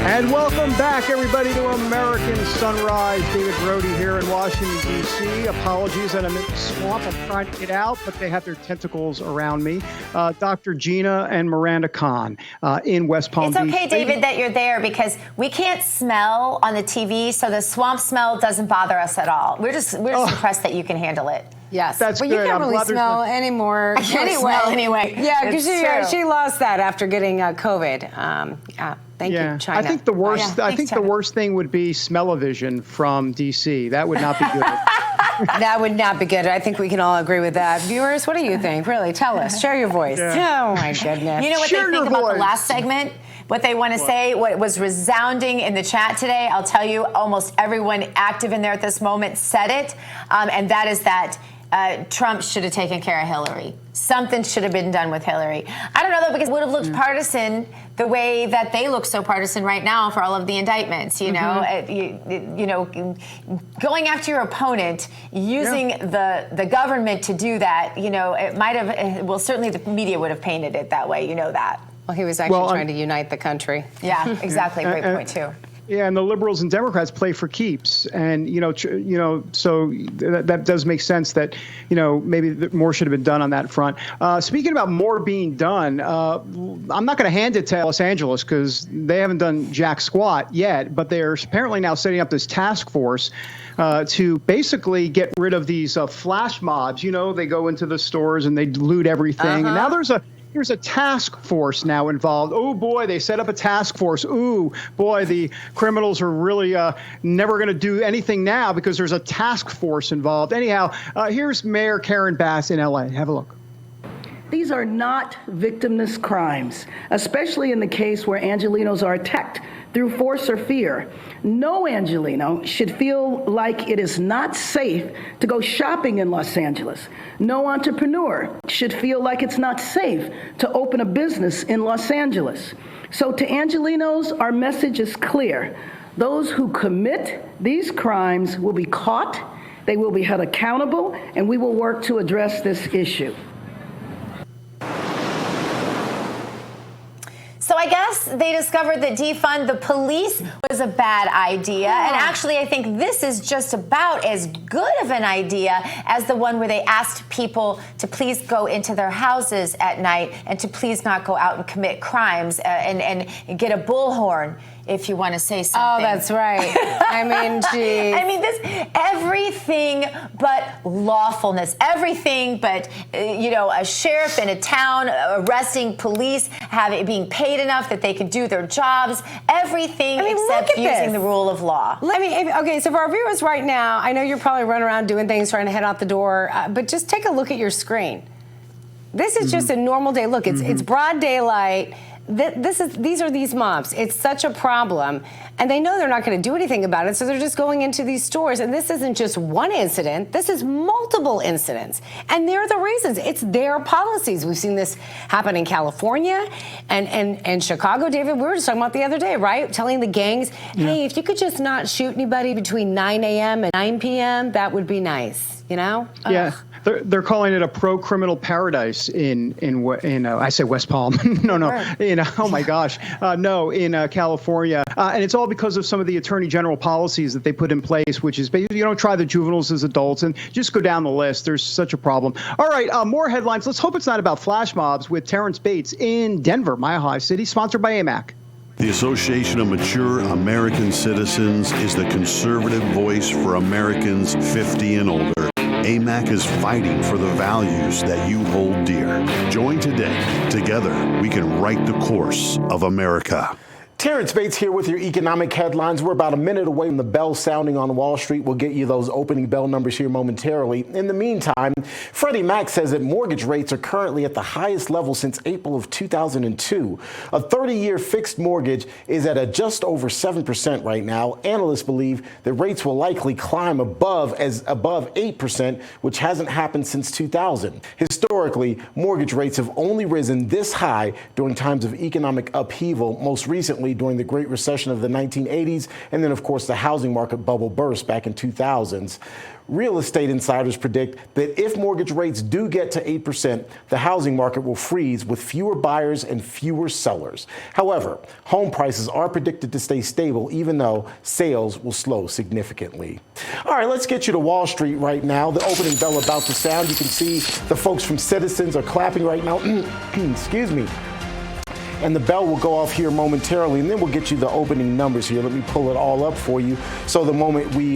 And welcome back, everybody, to American Sunrise. David Brody here in Washington, D.C. Apologies that I'm in the swamp. I'm trying to get out, but they have their tentacles around me. Dr. Gina and Miranda Khan in West Palm Beach. It's okay, David, that you're there because we can't smell on the TV, so the swamp smell doesn't bother us at all. We're just impressed that you can handle it. Yes. That's well, good. You can't really smell anymore. I can't smell anyway. Yeah, because she lost that after getting COVID. Thank you, China. I think the worst. I think the worst thing would be smell-o-vision from DC. That would not be good. That would not be good. I think we can all agree with that. Viewers, what do you think? Really, tell us. Share your voice. Yeah. Oh my goodness. You know what they think about the last segment? What they want to say, what was resounding in the chat today, I'll tell you, almost everyone active in there at this moment said it, and that is that Trump should have taken care of Hillary. Something should have been done with Hillary. I don't know, though, because it would have looked partisan the way that they look so partisan right now for all of the indictments, you know. You know, going after your opponent, using the government to do that, you know, it might have, well, certainly the media would have painted it that way, you know that. Well, he was actually trying to unite the country. Yeah, exactly. Great point, too. Yeah, and the liberals and Democrats play for keeps, and so that does make sense that maybe more should have been done on that front. Speaking about more being done, I'm not going to hand it to Los Angeles because they haven't done jack squat yet, but they're apparently now setting up this task force to basically get rid of these flash mobs. You know, they go into the stores and they loot everything, and now there's a Here's a task force now involved. Oh, boy, they set up a task force. Ooh, boy, the criminals are really never going to do anything now because there's a task force involved. Anyhow, here's Mayor Karen Bass in L.A. Have a look. These are not victimless crimes, especially in the case where Angelenos are attacked through force or fear. No Angeleno should feel like it is not safe to go shopping in Los Angeles. No entrepreneur should feel like it's not safe to open a business in Los Angeles. So to Angelenos, our message is clear. Those who commit these crimes will be caught, they will be held accountable, and we will work to address this issue. So I guess they discovered that defund the police was a bad idea. And actually, I think this is just about as good of an idea as the one where they asked people to please go into their houses at night and to please not go out and commit crimes and get a bullhorn if you want to say something. Oh, that's right. I mean, geez. I mean, this everything but lawfulness, everything but, a sheriff in a town arresting police, being paid enough that they could do their jobs, everything except using the rule of law. Okay, so for our viewers right now, I know you're probably running around doing things, trying to head out the door, but just take a look at your screen. This is just a normal day. Look, it's broad daylight. These are these mobs. It's such a problem, and they know they're not going to do anything about it, so they're just going into these stores. And this isn't just one incident. This is multiple incidents, and they're the reasons. It's their policies. We've seen this happen in California and Chicago. David, we were just talking about the other day, right? Telling the gangs, hey, if you could just not shoot anybody between 9 a.m. and 9 p.m., that would be nice, Yeah. They're calling it a pro-criminal paradise in I say West Palm. No, oh my gosh. In California. And it's all because of some of the attorney general policies that they put in place, which is basically you don't try the juveniles as adults, and just go down the list. There's such a problem. All right, more headlines. Let's hope it's not about flash mobs with Terrance Bates in Denver, Mile High City, sponsored by AMAC. The Association of Mature American Citizens is the conservative voice for Americans 50 and older. AMAC is fighting for the values that you hold dear. Join today. Together, we can write the course of America. Terrance Bates here with your economic headlines. We're about a minute away from the bell sounding on Wall Street. We'll get you those opening bell numbers here momentarily. In the meantime, Freddie Mac says that mortgage rates are currently at the highest level since April of 2002. A 30-year fixed mortgage is at just over 7% right now. Analysts believe that rates will likely climb above 8%, which hasn't happened since 2000. Historically, mortgage rates have only risen this high during times of economic upheaval, most recently during the Great Recession of the 1980s, and then, of course, the housing market bubble burst back in 2000s. Real estate insiders predict that if mortgage rates do get to 8%, the housing market will freeze with fewer buyers and fewer sellers. However, home prices are predicted to stay stable, even though sales will slow significantly. All right, let's get you to Wall Street right now. The opening bell about to sound. You can see the folks from Citizens are clapping right now. Excuse me. And the bell will go off here momentarily, and then we'll get you the opening numbers here. Let me pull it all up for you. So the moment we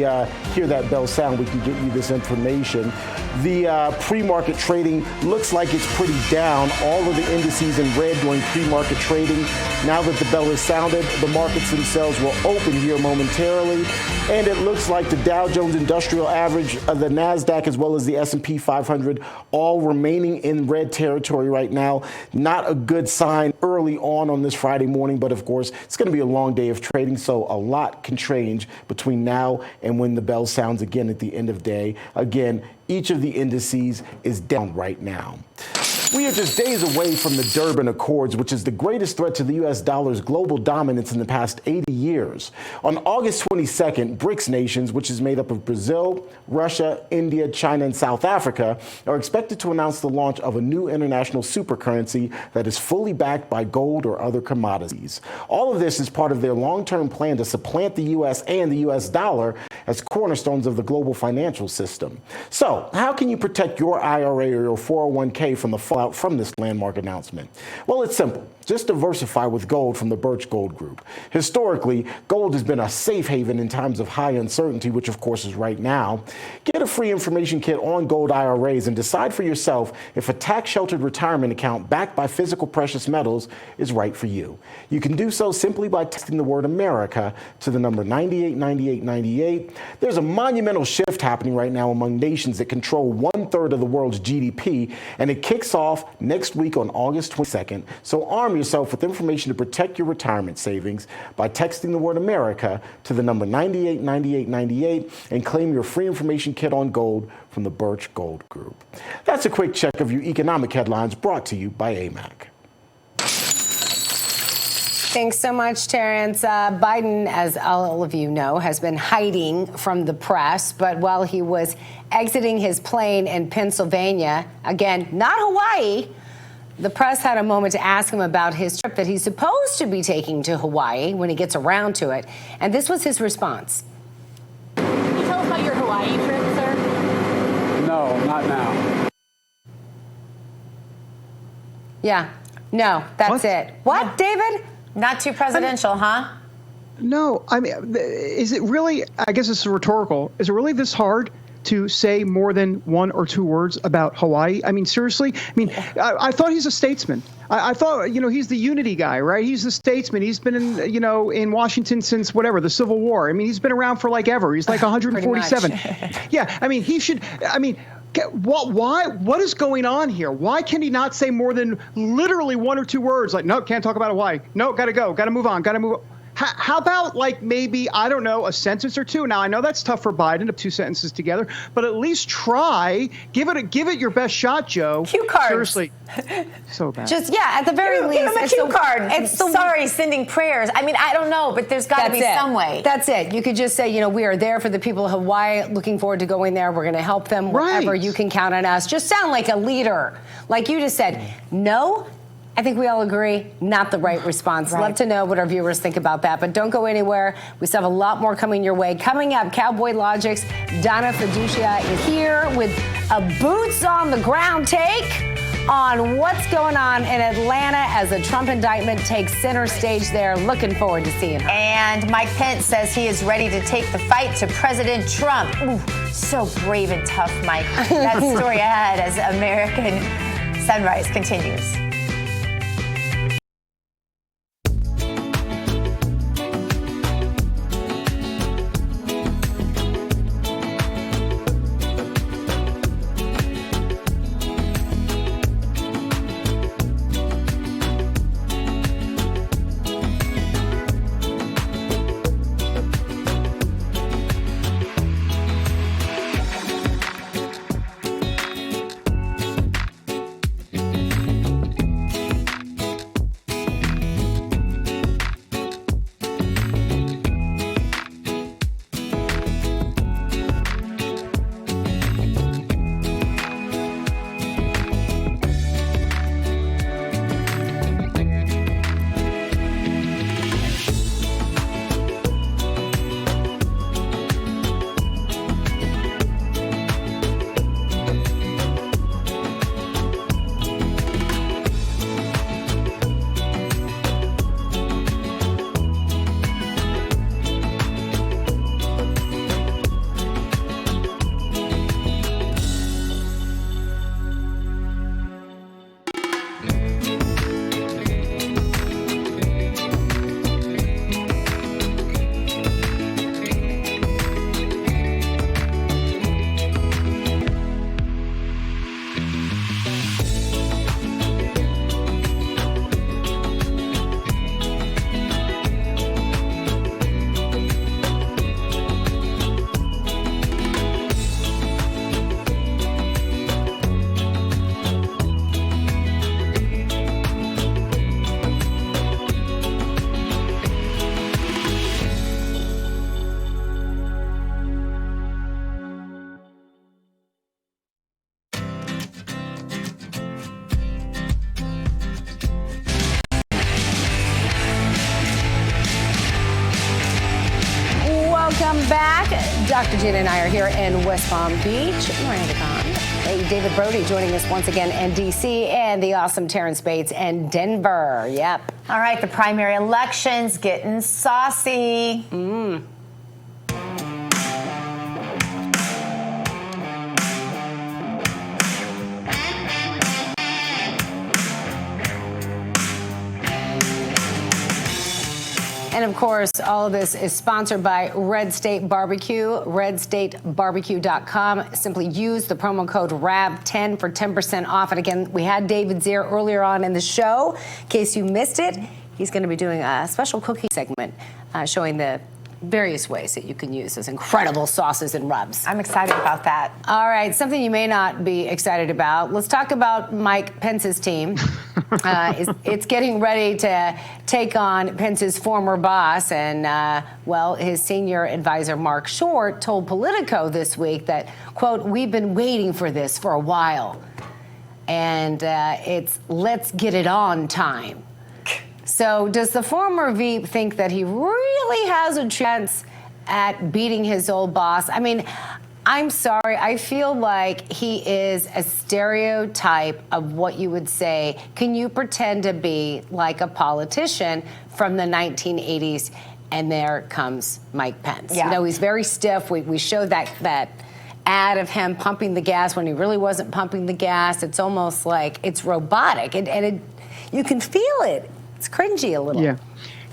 hear that bell sound, we can get you this information. The pre-market trading looks like it's pretty down. All of the indices in red during pre-market trading. Now that the bell has sounded, the markets themselves will open here momentarily. And it looks like the Dow Jones Industrial Average, the NASDAQ, as well as the S&P 500, all remaining in red territory right now. Not a good sign early on this Friday morning, but of course, it's going to be a long day of trading, so a lot can change between now and when the bell sounds again at the end of day. Again, each of the indices is down right now. We are just days away from the Durban Accords, which is the greatest threat to the U.S. dollar's global dominance in the past 80 years. On August 22nd, BRICS nations, which is made up of Brazil, Russia, India, China, and South Africa, are expected to announce the launch of a new international supercurrency that is fully backed by gold or other commodities. All of this is part of their long-term plan to supplant the U.S. and the U.S. dollar as cornerstones of the global financial system. So, how can you protect your IRA or your 401k from the fallout from this landmark announcement? Well, it's simple. Just diversify with gold from the Birch Gold Group. Historically, gold has been a safe haven in times of high uncertainty, which of course is right now. Get a free information kit on gold IRAs and decide for yourself if a tax-sheltered retirement account backed by physical precious metals is right for you. You can do so simply by texting the word America to the number 989898. There's a monumental shift happening right now among nations that control 1/3 of the world's GDP, and it kicks off next week on August 22nd. So arm yourself with information to protect your retirement savings by texting the word America to the number 989898 and claim your free information kit on gold from the Birch Gold Group. That's a quick check of your economic headlines brought to you by AMAC. Thanks so much, Terrance. Biden, as all of you know, has been hiding from the press, but while he was exiting his plane in Pennsylvania, again, not Hawaii, the press had a moment to ask him about his trip that he's supposed to be taking to Hawaii when he gets around to it. And this was his response. Can you tell us about your Hawaii trip, sir? No, not now. Yeah. No, that's it. What, David? Not too presidential, huh? No, I mean, is it really, I guess it's rhetorical, is it really this hard to say more than one or two words about Hawaii? I mean, seriously? I mean, I thought he's a statesman. I thought, he's the unity guy, right? He's the statesman. He's been in, in Washington since whatever, the Civil War. I mean, he's been around for like ever. He's like 147. Yeah, I mean, he should, what is going on here? Why can he not say more than literally one or two words? Like, no, can't talk about Hawaii. No, gotta go, gotta move on, gotta move on. How about like maybe, I don't know, a sentence or two? Now, I know that's tough for Biden to two sentences together, but at least try. Give it your best shot, Joe. Cue cards. Seriously. So bad. Just, at the very least. Give him a cue card. Sending prayers. I mean, I don't know, but there's got to be some way. That's it. You could just say, we are there for the people of Hawaii, looking forward to going there. We're going to help them wherever. You can count on us. Just sound like a leader. Like you just said, no. I think we all agree, not the right response. Love to know what our viewers think about that, but don't go anywhere. We still have a lot more coming your way. Coming up, Cowboy Logic's Donna Fiducia is here with a boots on the ground take on what's going on in Atlanta as the Trump indictment takes center stage there. Looking forward to seeing her. And Mike Pence says he is ready to take the fight to President Trump. Ooh, so brave and tough, Mike. That story ahead as American Sunrise continues. Welcome back. Dr. Gina and I are here in West Palm Beach. Miranda Khan. Hey, David Brody joining us once again in D.C. and the awesome Terrance Bates in Denver. Yep. All right, the primary election's getting saucy. And of course, all of this is sponsored by Red State Barbecue, redstatebarbecue.com. Simply use the promo code RAB10 for 10% off. And again, we had David Zier earlier on in the show. In case you missed it, he's going to be doing a special cooking segment showing the various ways that you can use those incredible sauces and rubs. I'm excited about that. All right, something you may not be excited about. Let's talk about Mike Pence's team. It's getting ready to take on Pence's former boss. And, his senior advisor, Mark Short, told Politico this week that, quote, "We've been waiting for this for a while. And it's let's get it on time." So does the former Veep think that he really has a chance at beating his old boss? I mean, I'm sorry. I feel like he is a stereotype of what you would say. Can you pretend to be like a politician from the 1980s? And there comes Mike Pence. Yeah. You know, he's very stiff. We showed that ad of him pumping the gas when he really wasn't pumping the gas. It's almost like it's robotic. And you can feel it. It's cringy a little.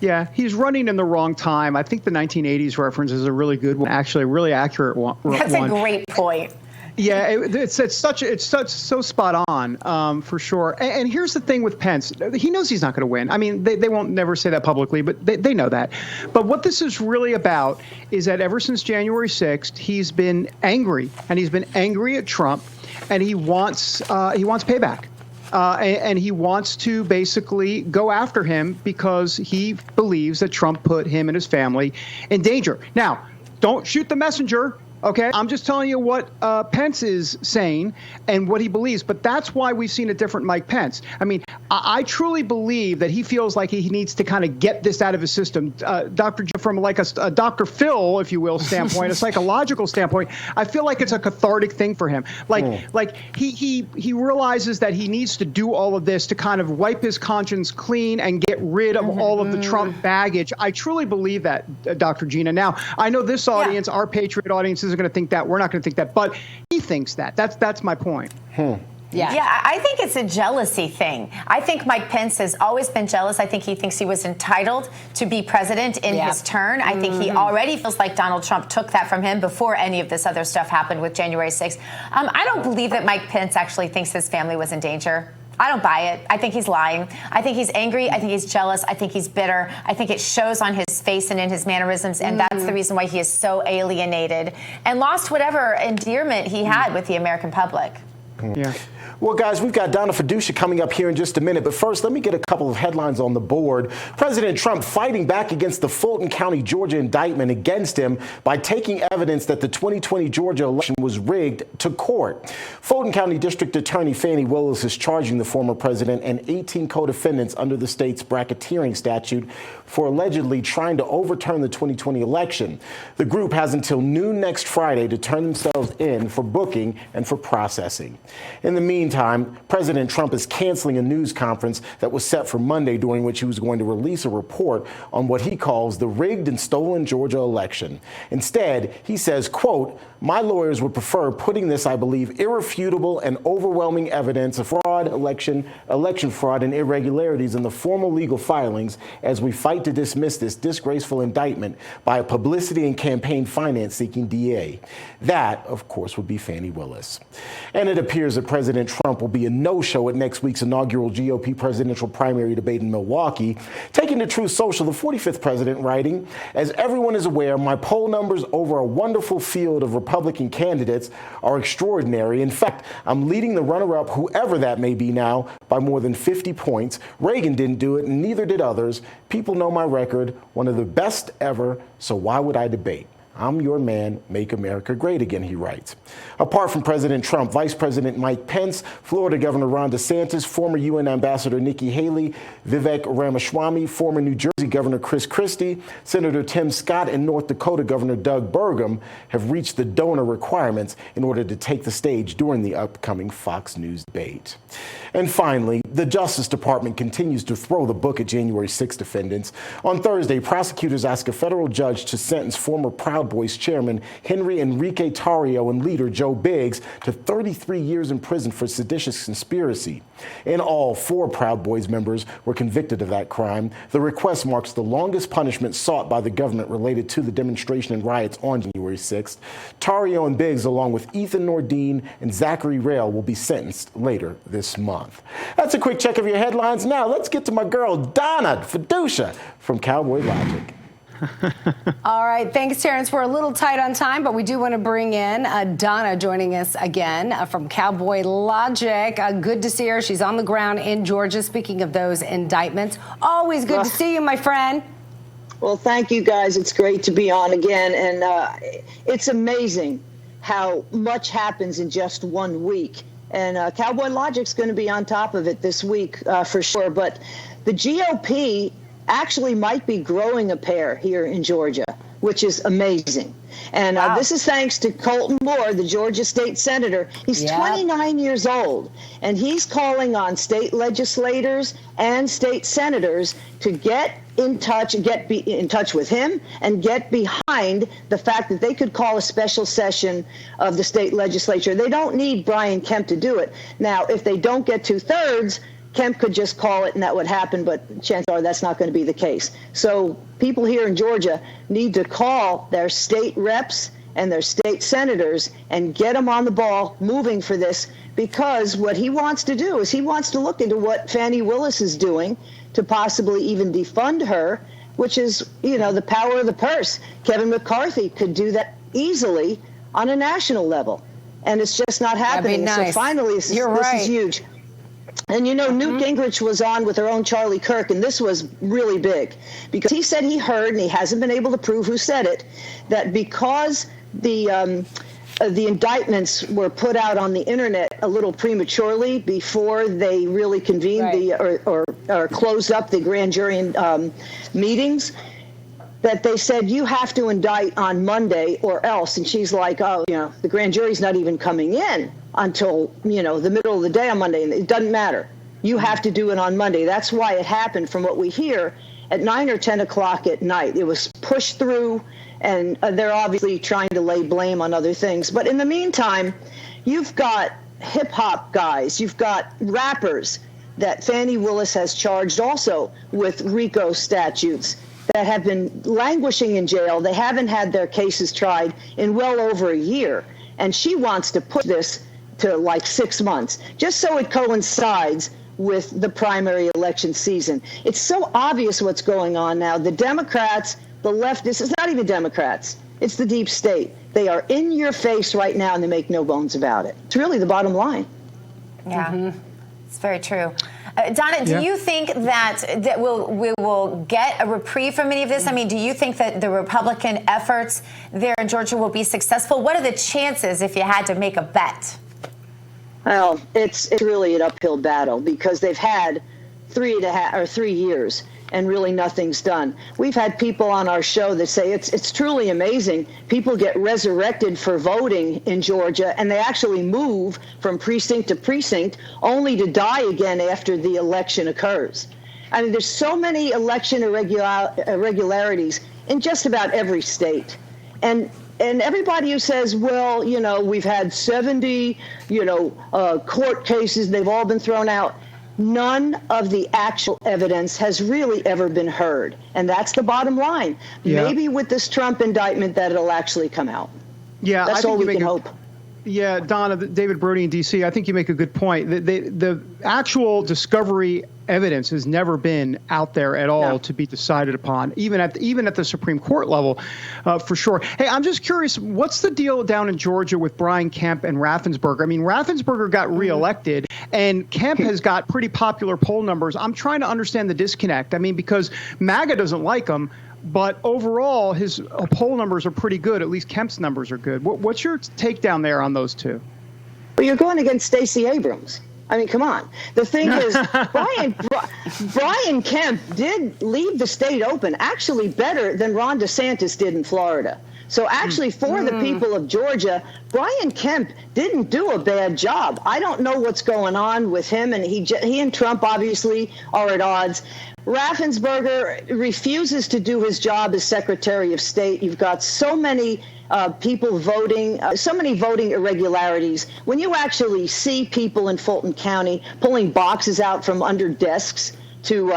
Yeah, he's running in the wrong time. I think the 1980s reference is a really good one, actually a really accurate one. That's a great point. Yeah, it's so spot on for sure. And here's the thing with Pence. He knows he's not going to win. I mean, they won't never say that publicly, but they know that. But what this is really about is that ever since January 6th, he's been angry, and he's been angry at Trump, and he wants payback. And he wants to basically go after him because he believes that Trump put him and his family in danger. Now, don't shoot the messenger. Okay, I'm just telling you what Pence is saying and what he believes. But that's why we've seen a different Mike Pence. I mean, I truly believe that he feels like he needs to kind of get this out of his system. From like a Dr. Phil, if you will, standpoint, a psychological standpoint, I feel like it's a cathartic thing for him. Like he realizes that he needs to do all of this to kind of wipe his conscience clean and get rid of all of the Trump baggage. I truly believe that, Dr. Gina. Now, I know this audience, our Patriot audience, is going to think that. We're not going to think that, but he thinks that. That's my point. Yeah, I think it's a jealousy thing. I think Mike Pence has always been jealous. I think he thinks he was entitled to be president in his turn. I think he already feels like Donald Trump took that from him before any of this other stuff happened with January 6th. I don't believe that Mike Pence actually thinks his family was in danger. I don't buy it. I think he's lying. I think he's angry. I think he's jealous. I think he's bitter. I think it shows on his face and in his mannerisms, and that's the reason why he is so alienated and lost whatever endearment he had with the American public. Yeah. Well, guys, we've got Donna Fiducia coming up here in just a minute. But first, let me get a couple of headlines on the board. President Trump fighting back against the Fulton County, Georgia indictment against him by taking evidence that the 2020 Georgia election was rigged to court. Fulton County District Attorney Fannie Willis is charging the former president and 18 co-defendants under the state's bracketeering statute for allegedly trying to overturn the 2020 election. The group has until noon next Friday to turn themselves in for booking and for processing. In the meantime, President Trump is canceling a news conference that was set for Monday, during which he was going to release a report on what he calls the rigged and stolen Georgia election. Instead, he says, quote, "My lawyers would prefer putting this, I believe, irrefutable and overwhelming evidence of fraud, election fraud and irregularities in the formal legal filings as we fight to dismiss this disgraceful indictment by a publicity and campaign finance seeking DA." That, of course, would be Fannie Willis. And it appears that President Trump will be a no-show at next week's inaugural GOP presidential primary debate in Milwaukee. Taking to Truth Social, the 45th president writing, "As everyone is aware, my poll numbers over a wonderful field of Republican candidates are extraordinary. In fact, I'm leading the runner-up, whoever that may be now, by more than 50 points. Reagan didn't do it, and neither did others. People know my record, one of the best ever, so why would I debate?" I'm your man, make America great again, he writes. Apart from President Trump, Vice President Mike Pence, Florida Governor Ron DeSantis, former UN Ambassador Nikki Haley, Vivek Ramaswamy, former New Jersey Governor Chris Christie, Senator Tim Scott, and North Dakota Governor Doug Burgum have reached the donor requirements in order to take the stage during the upcoming Fox News debate. And finally, the Justice Department continues to throw the book at January 6 defendants. On Thursday, prosecutors asked a federal judge to sentence former Proud Boys chairman Henry Enrique Tarrio and leader Joe Biggs to 33 years in prison for seditious conspiracy. In all, 4 Proud Boys members were convicted of that crime. The request marks the longest punishment sought by the government related to the demonstration and riots on January 6th. Tarrio and Biggs, along with Ethan Nordine and Zachary Rail, will be sentenced later this month. That's a quick check of your headlines. Now let's get to my girl, Donna Fiducia from Cowboy Logic. All right. Thanks, Terrance. We're a little tight on time, but we do want to bring in Donna joining us again from Cowboy Logic. Good to see her. She's on the ground in Georgia. Speaking of those indictments, always good to see you, my friend. Well, thank you, guys. It's great to be on again. And it's amazing how much happens in just 1 week. And Cowboy Logic's going to be on top of it this week for sure. But the GOP actually might be growing a pair here in Georgia, which is amazing. And this is thanks to Colton Moore, the Georgia state senator. He's 29 years old, and he's calling on state legislators and state senators to get in touch with him and get behind the fact that they could call a special session of the state legislature. They don't need Brian Kemp to do it. Now, if they don't get 2/3, Kemp could just call it and that would happen, but chances are that's not going to be the case. So people here in Georgia need to call their state reps and their state senators and get them on the ball moving for this, because what he wants to do is he wants to look into what Fani Willis is doing to possibly even defund her, which is, the power of the purse. Kevin McCarthy could do that easily on a national level, and it's just not happening. Nice. So finally, this is huge. And Newt Gingrich was on with our own Charlie Kirk, and this was really big because he said he heard, and he hasn't been able to prove who said it, that because the indictments were put out on the internet a little prematurely before they really convened or closed up the grand jury meetings, that they said you have to indict on Monday or else. And she's like, the grand jury's not even coming in until, the middle of the day on Monday. And it doesn't matter. You have to do it on Monday. That's why it happened, from what we hear, at 9 or 10 o'clock at night. It was pushed through, and they're obviously trying to lay blame on other things. But in the meantime, you've got hip-hop guys, you've got rappers that Fani Willis has charged also with RICO statutes that have been languishing in jail. They haven't had their cases tried in well over a year. And she wants to push this to like 6 months, just so it coincides with the primary election season. It's so obvious what's going on now. The Democrats, the leftists, it's not even Democrats, it's the deep state. They are in your face right now, and they make no bones about it. It's really the bottom line. Yeah, it's very true. Donna, do you think that we will get a reprieve from any of this? I mean, do you think that the Republican efforts there in Georgia will be successful? What are the chances if you had to make a bet? Well, it's really an uphill battle because they've had 3 years and really nothing's done. We've had people on our show that say it's truly amazing. People get resurrected for voting in Georgia, and they actually move from precinct to precinct only to die again after the election occurs. I mean, there's so many election irregularities in just about every state. And everybody who says, well, we've had 70, court cases, they've all been thrown out. None of the actual evidence has really ever been heard. And that's the bottom line. Yeah. Maybe with this Trump indictment that it'll actually come out. Yeah, that's all we can hope. Yeah, Donna, David Brody in D.C., I think you make a good point. The actual discovery evidence has never been out there at all to be decided upon, even at the Supreme Court level, for sure. Hey, I'm just curious, what's the deal down in Georgia with Brian Kemp and Raffensperger? I mean, Raffensperger got reelected, and Kemp has got pretty popular poll numbers. I'm trying to understand the disconnect. I mean, because MAGA doesn't like him, But overall, his poll numbers are pretty good. At least Kemp's numbers are good. What's your take down there on those two? Well, you're going against Stacey Abrams. I mean, come on. The thing is, Brian Kemp did leave the state open, actually better than Ron DeSantis did in Florida. So actually, for the people of Georgia, Brian Kemp didn't do a bad job. I don't know what's going on with him, and he and Trump obviously are at odds. Raffensperger refuses to do his job as Secretary of State. You've got so many people voting, so many voting irregularities. When you actually see people in Fulton County pulling boxes out from under desks to,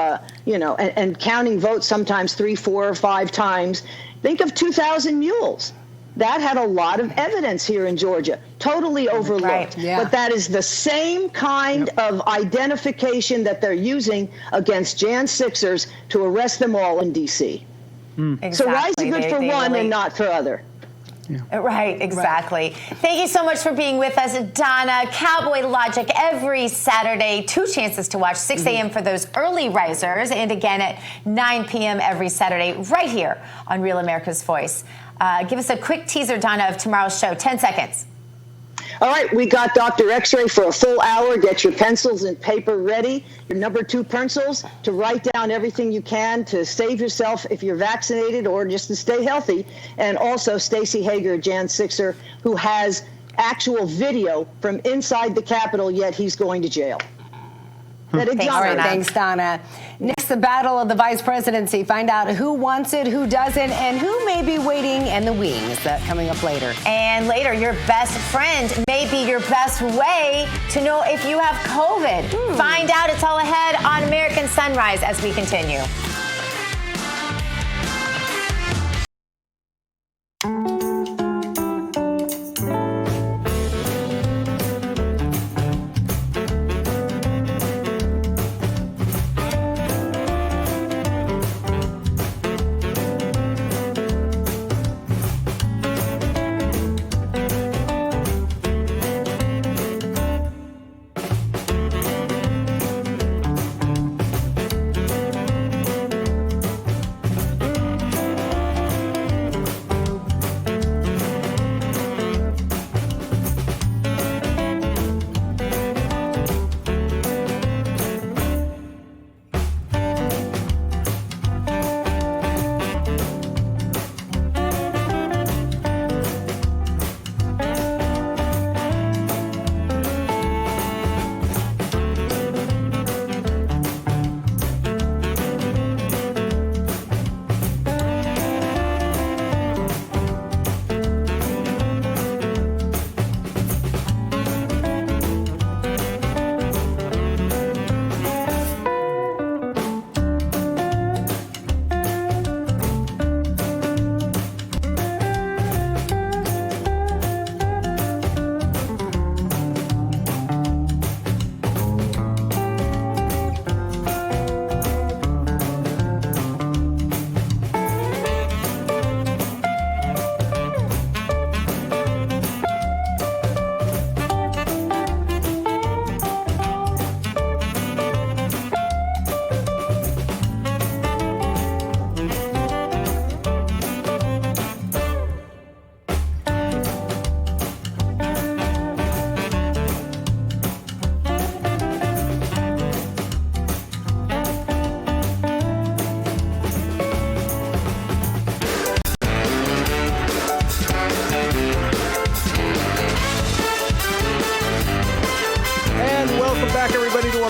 and counting votes sometimes 3, 4, or 5 times, think of 2,000 mules. That had a lot of evidence here in Georgia, totally overlooked. Right, yeah. But that is the same kind of identification that they're using against Jan 6ers to arrest them all in D.C. Exactly. So why is it good for one really... and not for other? Yeah. Right, exactly. Right. Thank you so much for being with us, Donna. Cowboy Logic every Saturday, 2 chances to watch, 6 a.m. for those early risers, and again at 9 p.m. every Saturday right here on Real America's Voice. Give us a quick teaser, Donna, of tomorrow's show. 10 seconds. All right, we got Dr. X-Ray for a full hour. Get your pencils and paper ready. Your number 2 pencils to write down everything you can to save yourself if you're vaccinated or just to stay healthy. And also Stacey Hager, Jan 6er, who has actual video from inside the Capitol, yet he's going to jail. Thanks, Donna. Next, the battle of the vice presidency. Find out who wants it, who doesn't, and who may be waiting in the wings. That coming up later. And later, your best friend may be your best way to know if you have COVID. Find out. It's all ahead on American Sunrise as we continue.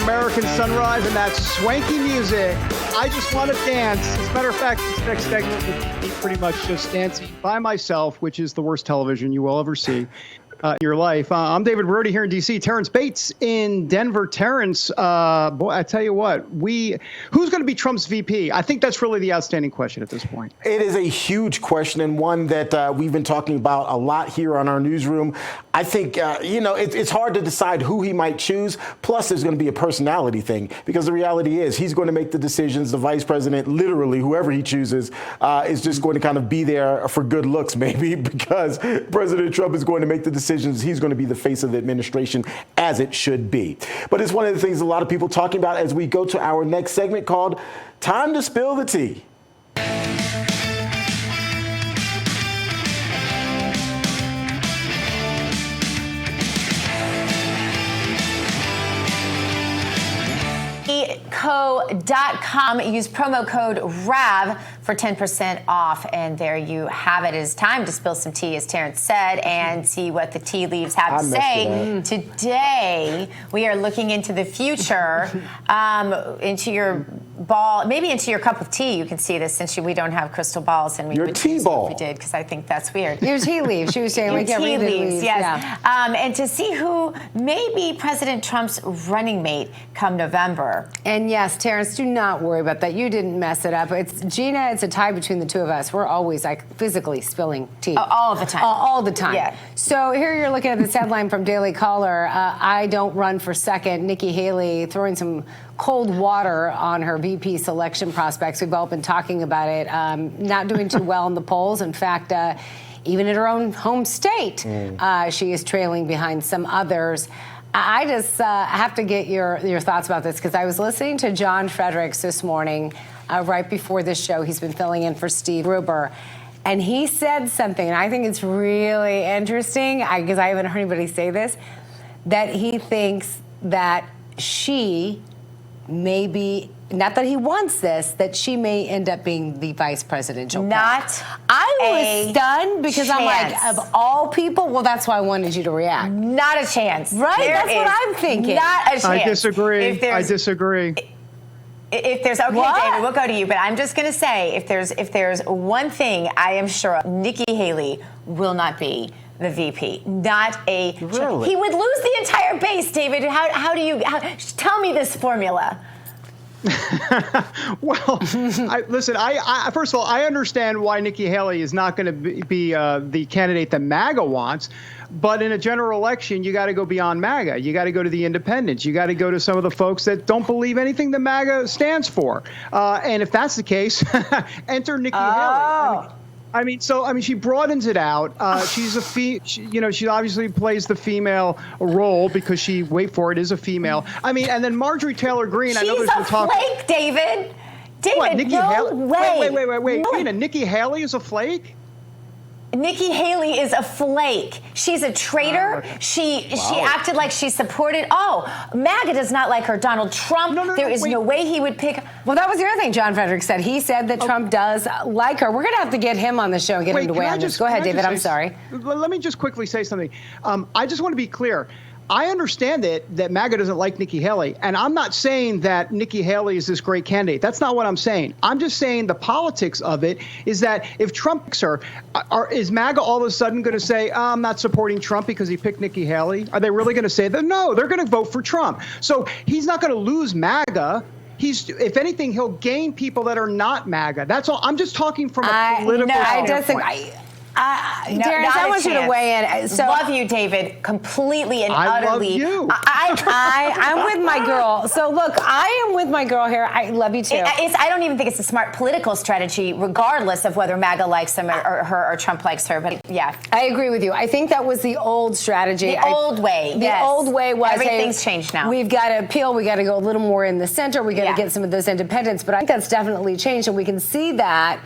American Sunrise and that swanky music. I just want to dance. As a matter of fact, this next segment would be pretty much just dancing by myself, which is the worst television you will ever see in your life. I'm David Brody here in D.C. Terrance Bates in Denver. Terrance, boy, I tell you what, who's going to be Trump's VP? I think that's really the outstanding question at this point. It is a huge question and one that we've been talking about a lot here on our newsroom. I think, it's hard to decide who he might choose. Plus, there's going to be a personality thing because the reality is he's going to make the decisions. The vice president, literally, whoever he chooses, is just going to kind of be there for good looks, maybe, because President Trump is going to make the decisions. He's going to be the face of the administration, as it should be. But it's one of the things a lot of people talking about as we go to our next segment called Time to Spill the Tea. MaryKo.com. Use promo code RAV for 10% off. And there you have it. It is time to spill some tea, as Terrance said, and see what the tea leaves have to say. Today, we are looking into the future, into your ball, maybe into your cup of tea. You can see this since we don't have crystal balls, and we your would tea ball. We did, because I think that's weird. Your tea leaves. She was saying we get tea leaves. Yes. Yeah. And to see who may be President Trump's running mate come November. And yes, Terrance, do not worry about that. You didn't mess it up. It's Gina. It's a tie between the two of us. We're always physically spilling tea. All the time. All the time. Yeah. So here you're looking at this headline from Daily Caller. I don't run for second. Nikki Haley throwing some cold water on her VP selection prospects. We've all been talking about it. Not doing too well in the polls. In fact, even in her own home state, she is trailing behind some others. I just have to get your thoughts about this, because I was listening to John Fredericks this morning, right before this show. He's been filling in for Steve Gruber. And he said something, and I think it's really interesting, because I haven't heard anybody say this, that he thinks that she may be, not that he wants this, that she may end up being the vice presidential candidate. I was stunned, because I'm like, of all people, well, that's why I wanted you to react. Not a chance. Right? That's what I'm thinking. Not a chance. I disagree. If there's David, we'll go to you, but I'm just going to say, if there's one thing I am sure, Nikki Haley will not be the VP. Not a really? He would lose the entire base, David. How do you tell me this formula? Well, listen, I first of all, I understand why Nikki Haley is not going to be the candidate that MAGA wants. But in a general election, you got to go beyond MAGA. You got to go to the independents. You got to go to some of the folks that don't believe anything that MAGA stands for. And if that's the case, enter Nikki Haley. I mean, she broadens it out. She's she obviously plays the female role because she, wait for it, is a female. I mean, and then Marjorie Taylor Greene. I know there's been talk. She's a flake, David. What, Nikki Haley? Way. Wait. Gina, Nikki Haley is a flake? Nikki Haley is a flake. She's a traitor. She acted like she supported. MAGA does not like her. Donald Trump. There is no way he would pick. Well, that was the other thing John Frederick said. He said that Trump does like her. We're going to have to get him on the show and get him to weigh on this. Go ahead, David. I'm sorry. Let me just quickly say something. I just want to be clear. I understand that MAGA doesn't like Nikki Haley, and I'm not saying that Nikki Haley is this great candidate. That's not what I'm saying. I'm just saying the politics of it is that if Trump picks her, is MAGA all of a sudden going to say, I'm not supporting Trump because he picked Nikki Haley? Are they really going to say that? No, they're going to vote for Trump. So he's not going to lose MAGA. If anything, he'll gain people that are not MAGA. That's all. I'm just talking from a political standpoint. Terrance, I want you to weigh in. So, love you, David, completely and utterly. I love you. I'm with my girl. So look, I am with my girl here. I love you too. I don't even think it's a smart political strategy, regardless of whether MAGA likes them or Trump likes her. But yeah, I agree with you. I think that was the old strategy. The old way. The old way was everything's changed now. We've got to appeal. We got to go a little more in the center. We got to get some of those independents. But I think that's definitely changed, and we can see that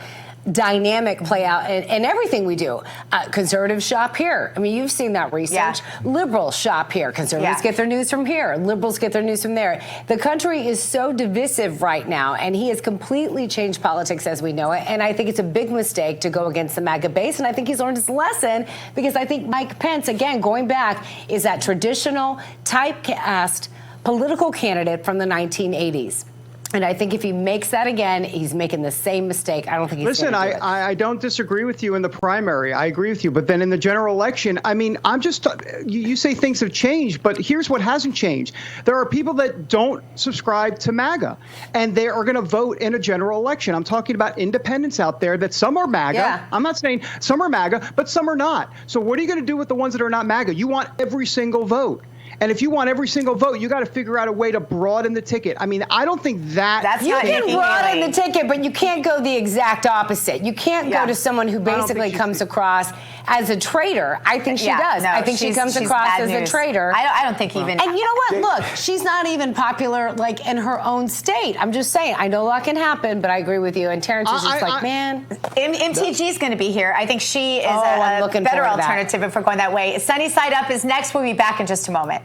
dynamic play out in everything we do. Conservatives shop here. I mean, you've seen that research. Liberals shop here. Conservatives get their news from here. Liberals get their news from there. The country is so divisive right now, and he has completely changed politics as we know it. And I think it's a big mistake to go against the MAGA base. And I think he's learned his lesson, because I think Mike Pence, again, going back, is that traditional typecast political candidate from the 1980s. And I think if he makes that again, he's making the same mistake. I don't think he's Listen, going to do it. I don't disagree with you in the primary. I agree with you. But then in the general election, I mean, I'm just, you say things have changed, but here's what hasn't changed. There are people that don't subscribe to MAGA, and they are going to vote in a general election. I'm talking about independents out there that some are MAGA. Yeah. I'm not saying some are MAGA, but some are not. So what are you going to do with the ones that are not MAGA? You want every single vote. And if you want every single vote, you got to figure out a way to broaden the ticket. I mean, I don't think that's you can broaden the ticket, but you can't go the exact opposite. You can't go to someone who basically comes across as a traitor. I think she does. No, I think she comes across as a traitor. I don't think even. And you know what? Look, she's not even popular like in her own state. I'm just saying. I know that can happen, but I agree with you. And Terrance is just like, man. MTG is going to be here. I think she is a better alternative if we're going that way. Sunny Side Up is next. We'll be back in just a moment.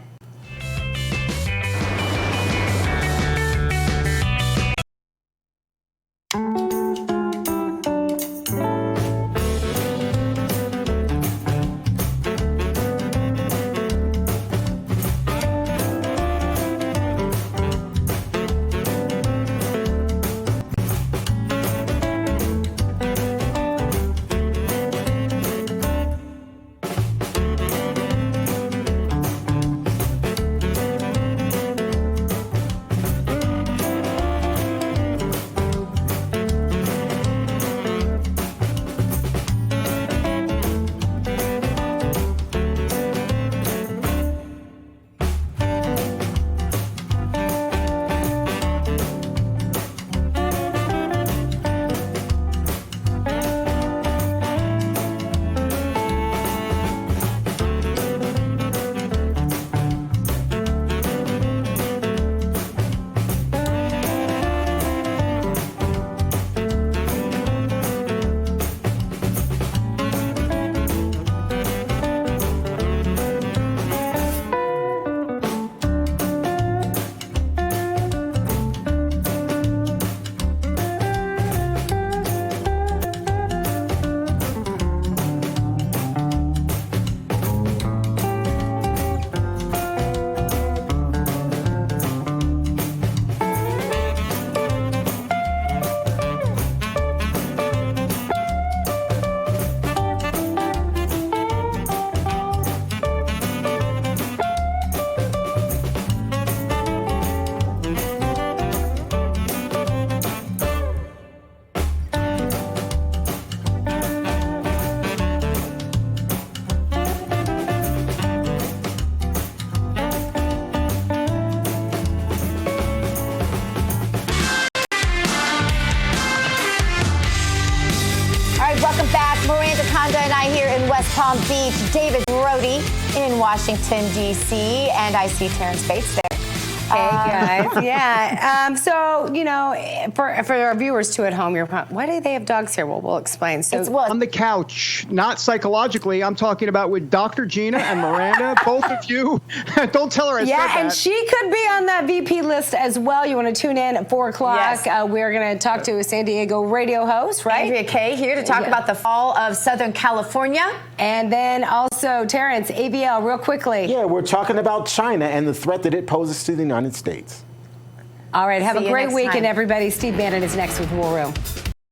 Palm Beach, David Brody in Washington, D.C., and I see Terrance Bates there. Hey guys, yeah. So for our viewers too at home, why do they have dogs here? Well, we'll explain. So on the couch, not psychologically. I'm talking about with Dr. Gina and Miranda, both of you. Don't tell her I said that. Yeah, and she could be on that VP list as well. You want to tune in at 4 o'clock. Yes. We're going to talk to a San Diego radio host, right? Andrea Kay here to talk about the fall of Southern California. And then also, Terrance, ABL, real quickly. Yeah, we're talking about China and the threat that it poses to the United States. All right, have a great weekend, time. everybody. Steve Bannon is next with War Room.